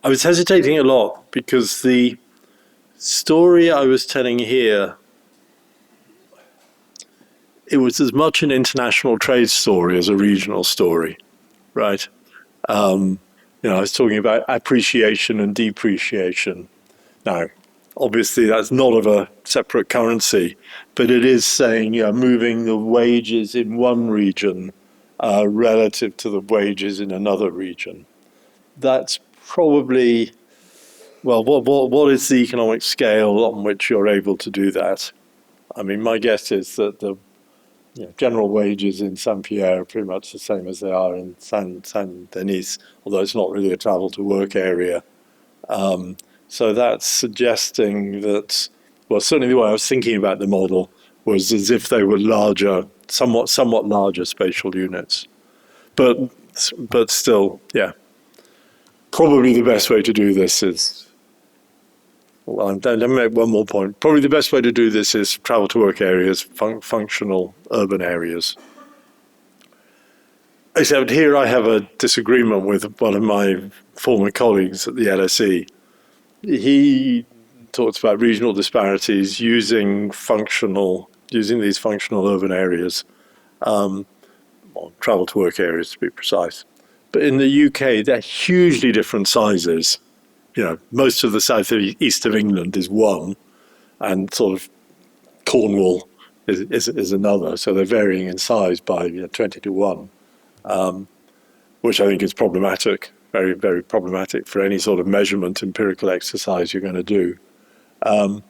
I was hesitating a lot because the story I was telling here, it was as much an international trade story as a regional story, right? I was talking about appreciation and depreciation. Now, obviously, that's not of a separate currency, but it is saying, moving the wages in one region relative to the wages in another region. That's probably, well, what is the economic scale on which you're able to do that? I mean, my guess is that the general wages in Saint-Pierre are pretty much the same as they are in Saint-Denis, although it's not really a travel to work area. So that's suggesting that, well, certainly the way I was thinking about the model was as if they were larger, somewhat larger spatial units. But still, yeah. Probably the best way to do this is, well, let me make one more point. Probably the best way to do this is travel to work areas, functional urban areas. Except here I have a disagreement with one of my former colleagues at the LSE. He talks about regional disparities using these functional urban areas, travel to work areas to be precise. But in the UK, they're hugely different sizes. Most of the southeast of England is one, and sort of Cornwall is another. So they're varying in size by 20 to 1, which I think is problematic, very, very problematic for any sort of measurement empirical exercise you're going to do. And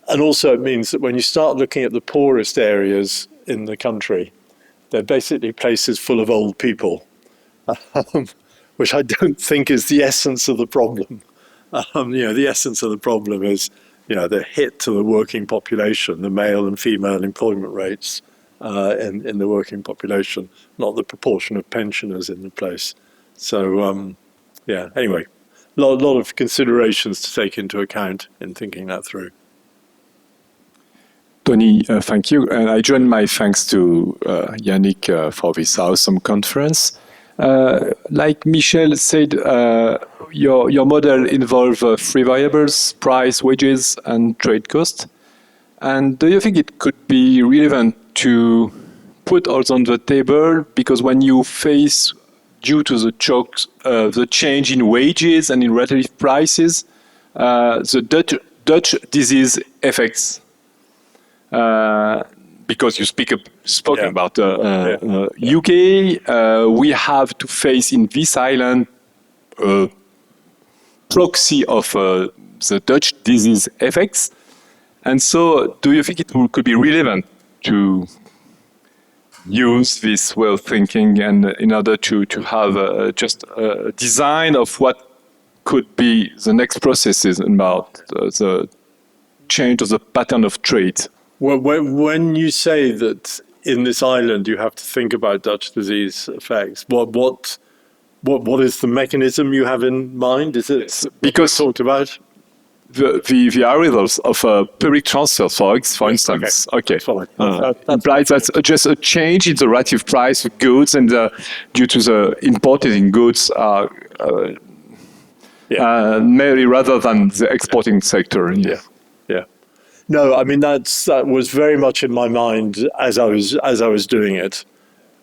also it means that when you start looking at the poorest areas in the country, they're basically places full of old people, which I don't think is the essence of the problem. The essence of the problem is, the hit to the working population, the male and female employment rates in the working population, not the proportion of pensioners in the place. So, anyway, a lot of considerations to take into account in thinking that through. Tony, thank you. And I join my thanks to Yannick for this awesome conference. Like Michel said, your model involves 3 variables: price, wages, and trade cost. And do you think it could be relevant to put all on the table? Because when you face, due to the change in wages and in relative prices, the Dutch disease effects, because you spoken about UK, we have to face in this island a proxy of the Dutch disease effects. And so do you think it could be relevant to use this way of thinking and in order to have just a design of what could be the next processes about the change of the pattern of trade? Well, when you say that in this island you have to think about Dutch disease effects, what is the mechanism you have in mind? Is it because talked about the arrivals of public transfers, for instance? Okay. Implies that's just a change in the relative price of goods, and due to the imported goods are mainly rather than the exporting sector. Yeah. No, I mean that was very much in my mind as I was doing it.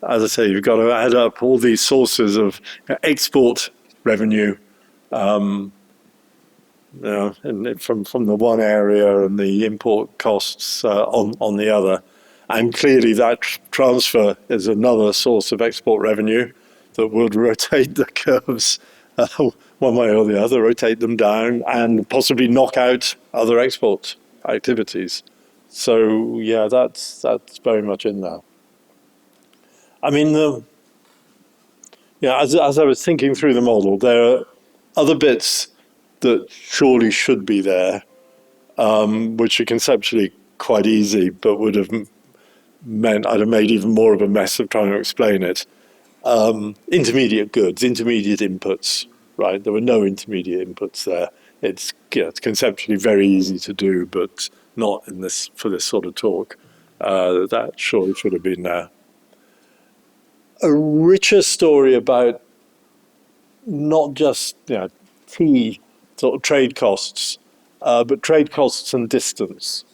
As I say, you've got to add up all these sources of export revenue, and from the one area and the import costs on the other, and clearly that transfer is another source of export revenue that would rotate the curves one way or the other, rotate them down, and possibly knock out other export activities. So yeah, that's very much in there. I mean, as I was thinking through the model, there are other bits that surely should be there, which are conceptually quite easy, but would have meant I'd have made even more of a mess of trying to explain it. Intermediate goods, intermediate inputs, right? There were no intermediate inputs there. It's conceptually very easy to do, but not for this sort of talk. That surely should have been there. A richer story about not just T sort of trade costs, but trade costs and distance,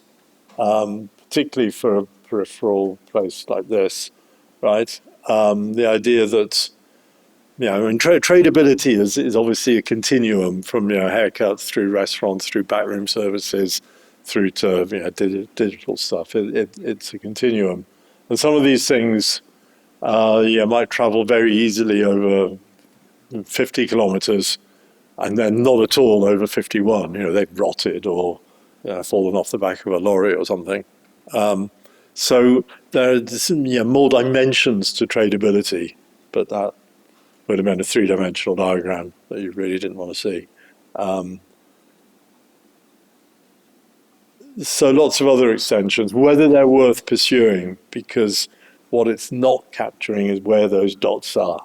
particularly for a peripheral place like this, right? The idea that and tradability is obviously a continuum from haircuts through restaurants, through backroom services, through to digital stuff. It's a continuum, and some of these things might travel very easily over 50 kilometers, and then not at all over 51. They've rotted or fallen off the back of a lorry or something. So there's more dimensions to tradability, but that would have been a three-dimensional diagram that you really didn't want to see. So lots of other extensions, whether they're worth pursuing, because what it's not capturing is where those dots are,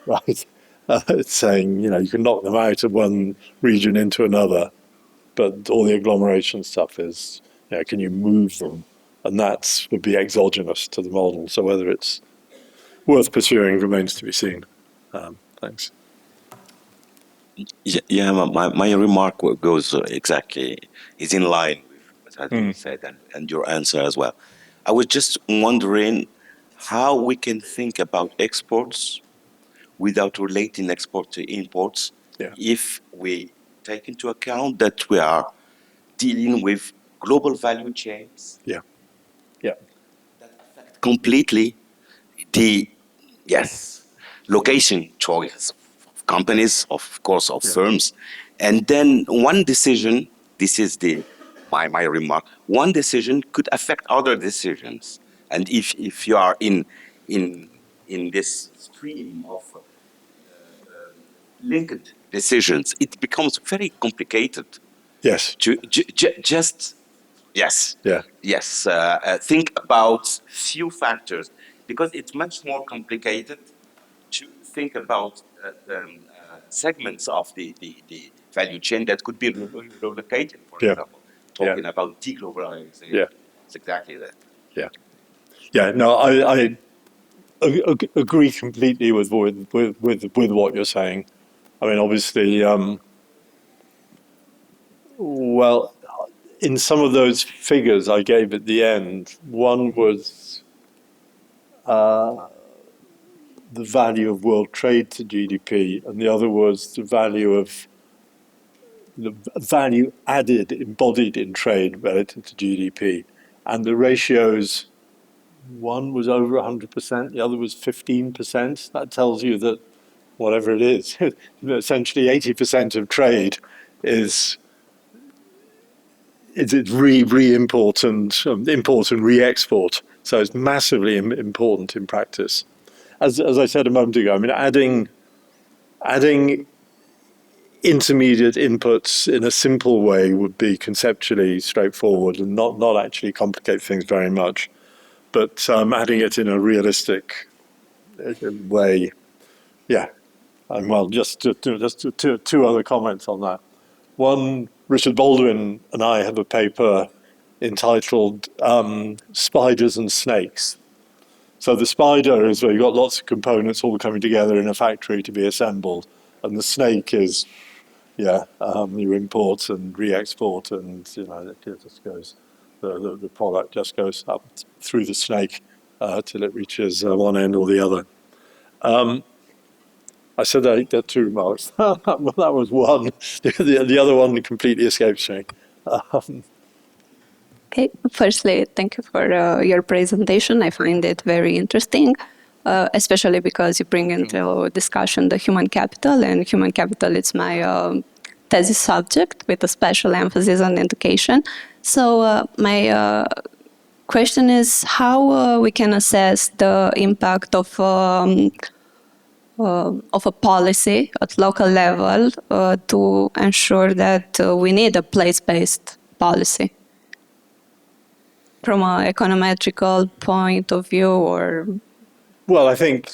right? It's saying, you can knock them out of one region into another, but all the agglomeration stuff is, can you move them? And that would be exogenous to the model. So whether it's worth pursuing remains to be seen. Thanks. Yeah, my remark goes is in line with what you said and your answer as well. I was just wondering how we can think about exports without relating export to imports if we take into account that we are dealing with global value chains. Yeah. That affect completely the location choice of companies, of course, of firms. And then one decision, this is my remark, one decision could affect other decisions. And if you are in this stream of linked decisions, it becomes very complicated. Yes. To think about few factors, because it's much more complicated to think about segments of the value chain that could be relocated, for example. Talking about deglobalization. Yeah. It's exactly that. Yeah. No, I agree completely with what you're saying. I mean, obviously, well, in some of those figures I gave at the end, one was the value of world trade to GDP, and the other was the value added, embodied in trade relative to GDP. And the ratios, one was over 100%, the other was 15%. That tells you that whatever it is, essentially 80% of trade is re-import and import and re-export. So it's massively important in practice. As I said a moment ago, I mean, adding intermediate inputs in a simple way would be conceptually straightforward and not actually complicate things very much. But adding it in a realistic way, And well, just two other comments on that. One, Richard Baldwin and I have a paper entitled Spiders and Snakes. So the spider is where you've got lots of components all coming together in a factory to be assembled. And the snake is, you import and re-export, and it just goes, the product just goes up through the snake till it reaches one end or the other. I said there are two remarks. That was one. The other one completely escapes me. Okay, firstly, thank you for your presentation. I find it very interesting, especially because you bring into discussion the human capital, and human capital is my thesis subject with a special emphasis on education. So my question is how we can assess the impact of a policy at local level to ensure that we need a place-based policy from an econometrical point of view, or? Well, I think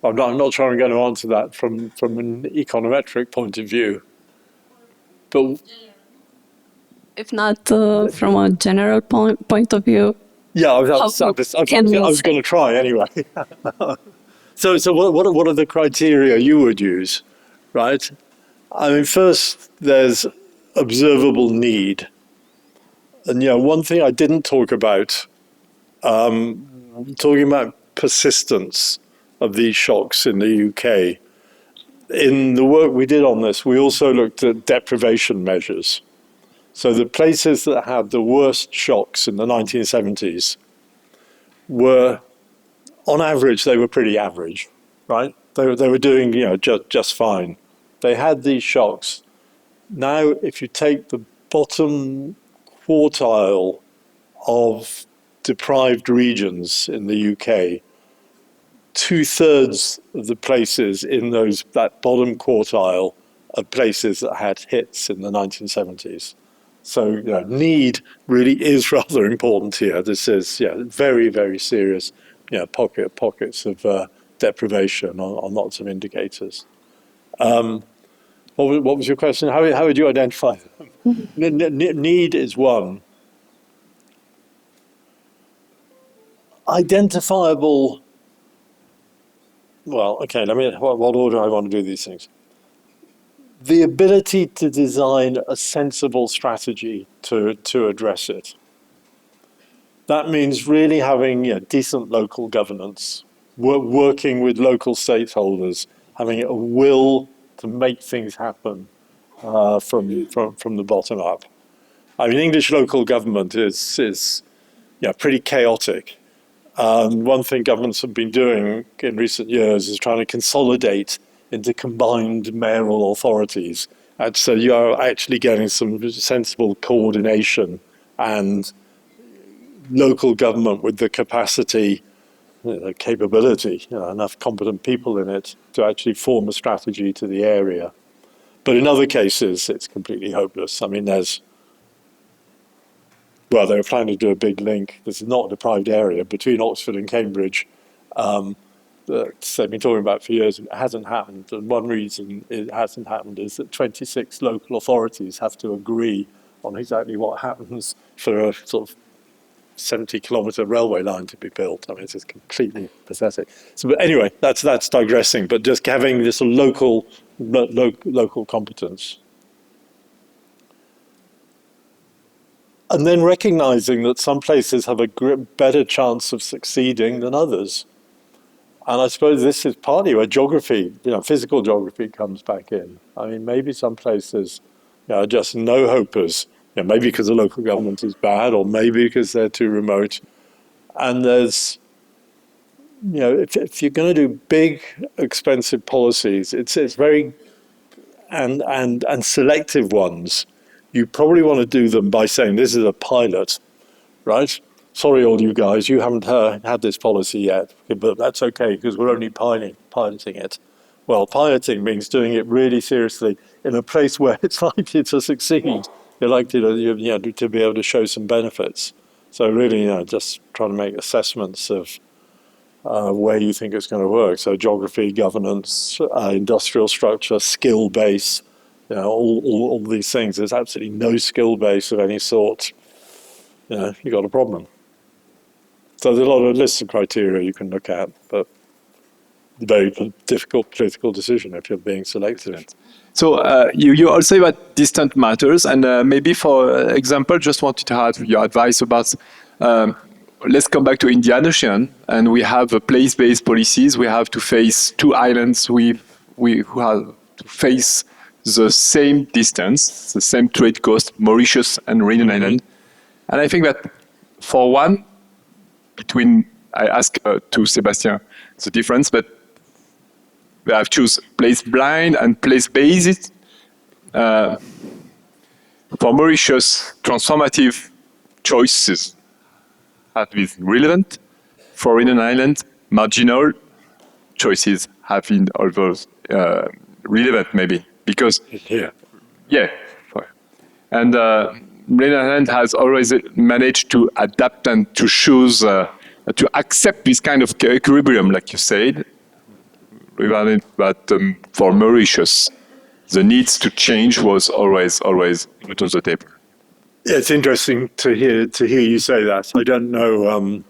I'm not sure I'm going to answer that from an econometric point of view, but if not from a general point of view. Yeah, I was can we going say? to try anyway. So what are the criteria you would use, right? I mean, first, there's observable need. And, one thing I didn't talk about, talking about persistence of these shocks in the UK. In the work we did on this, we also looked at deprivation measures. So the places that had the worst shocks in the 1970s were, on average, they were pretty average, right? They were doing, just fine. They had these shocks. Now, if you take the bottom quartile of deprived regions in the UK, 2/3 of the places in that bottom quartile are places that had hits in the 1970s. So need really is rather important here. This is very, very serious pockets of deprivation on lots of indicators. What was your question? How would you identify them? Need is one. Identifiable. Well, okay. What order I want to do these things. The ability to design a sensible strategy to address it. That means really having decent local governance, working with local stakeholders, having a will to make things happen from the bottom up. I mean, English local government is pretty chaotic. One thing governments have been doing in recent years is trying to consolidate into combined mayoral authorities. And so you're actually getting some sensible coordination and local government with the capacity, the capability, enough competent people in it to actually form a strategy to the area. But in other cases, it's completely hopeless. I mean, they were planning to do a big link. This is not a deprived area between Oxford and Cambridge. That they've been talking about for years, and it hasn't happened. And one reason it hasn't happened is that 26 local authorities have to agree on exactly what happens for a sort of 70-kilometre railway line to be built. I mean, it's just completely pathetic. So, but anyway, that's digressing. But just having this local competence. And then recognizing that some places have a better chance of succeeding than others. And I suppose this is partly where geography, physical geography comes back in. I mean, maybe some places are just no-hopers, maybe because the local government is bad, or maybe because they're too remote. And there's, if you're going to do big, expensive policies, it's very, and selective ones, you probably want to do them by saying, this is a pilot, right? Sorry, all you guys, you haven't had this policy yet, but that's okay because we're only piloting it. Well, piloting means doing it really seriously in a place where it's likely to succeed. You're likely to be able to show some benefits. So really, just trying to make assessments of where you think it's going to work. So geography, governance, industrial structure, skill base, all these things. There's absolutely no skill base of any sort. You've got a problem. So there's a lot of lists of criteria you can look at, but very difficult political decision if you're being selective. So you also about distant matters, and maybe for example, just wanted to have your advice about. Let's come back to Indian Ocean, and we have place-based policies. We have to face two islands who have to face the same distance, the same trade coast, Mauritius and Reunion Island. And I think that for one, I asked to Sébastien the difference, but we have choose place blind and place based. For Mauritius, transformative choices have been relevant. For Reunion Island, marginal choices have been always relevant, maybe because and Reunion Island has always managed to adapt and to choose to accept this kind of equilibrium, like you said. But for Mauritius, the needs to change was always put on the table. Yeah, it's interesting to hear you say that. I don't know.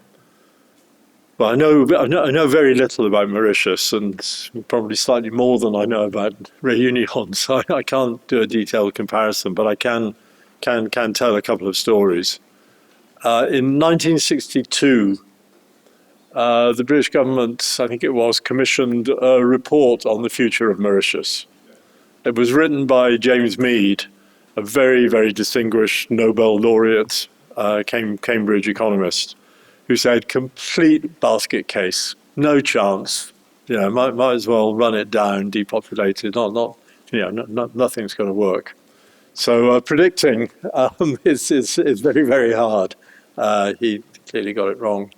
Well, I know very little about Mauritius, and probably slightly more than I know about Réunion. So I can't do a detailed comparison, but I can tell a couple of stories. In 1962, the British government, I think it was, commissioned a report on the future of Mauritius. It was written by James Mead, a very, very distinguished Nobel laureate, Cambridge economist, who said, complete basket case, no chance, might as well run it down, depopulated, nothing's going to work. So predicting is very, very hard. He clearly got it wrong.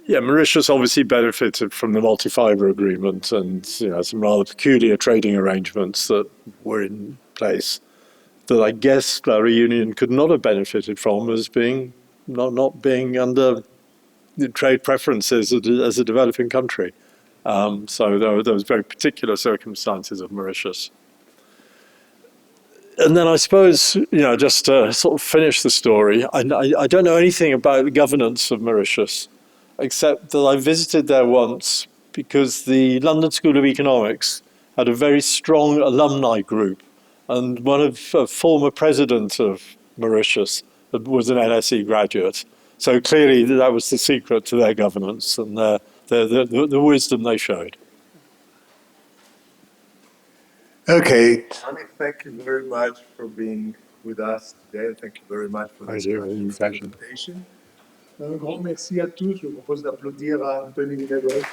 Mauritius obviously benefited from the multi-fiber agreement and some rather peculiar trading arrangements that were in place that I guess La Réunion could not have benefited from as being not being under the trade preferences as a developing country. So there were those very particular circumstances of Mauritius. And then I suppose, just to sort of finish the story, I don't know anything about the governance of Mauritius, except that I visited there once because the London School of Economics had a very strong alumni group, and one of former president of Mauritius was an NSE graduate. So clearly that was the secret to their governance and the wisdom they showed. Okay. Annie, thank you very much for being with us today. Thank you very much for this presentation. Un grand merci à tous. Je vous propose d'applaudir à Anthony Venables.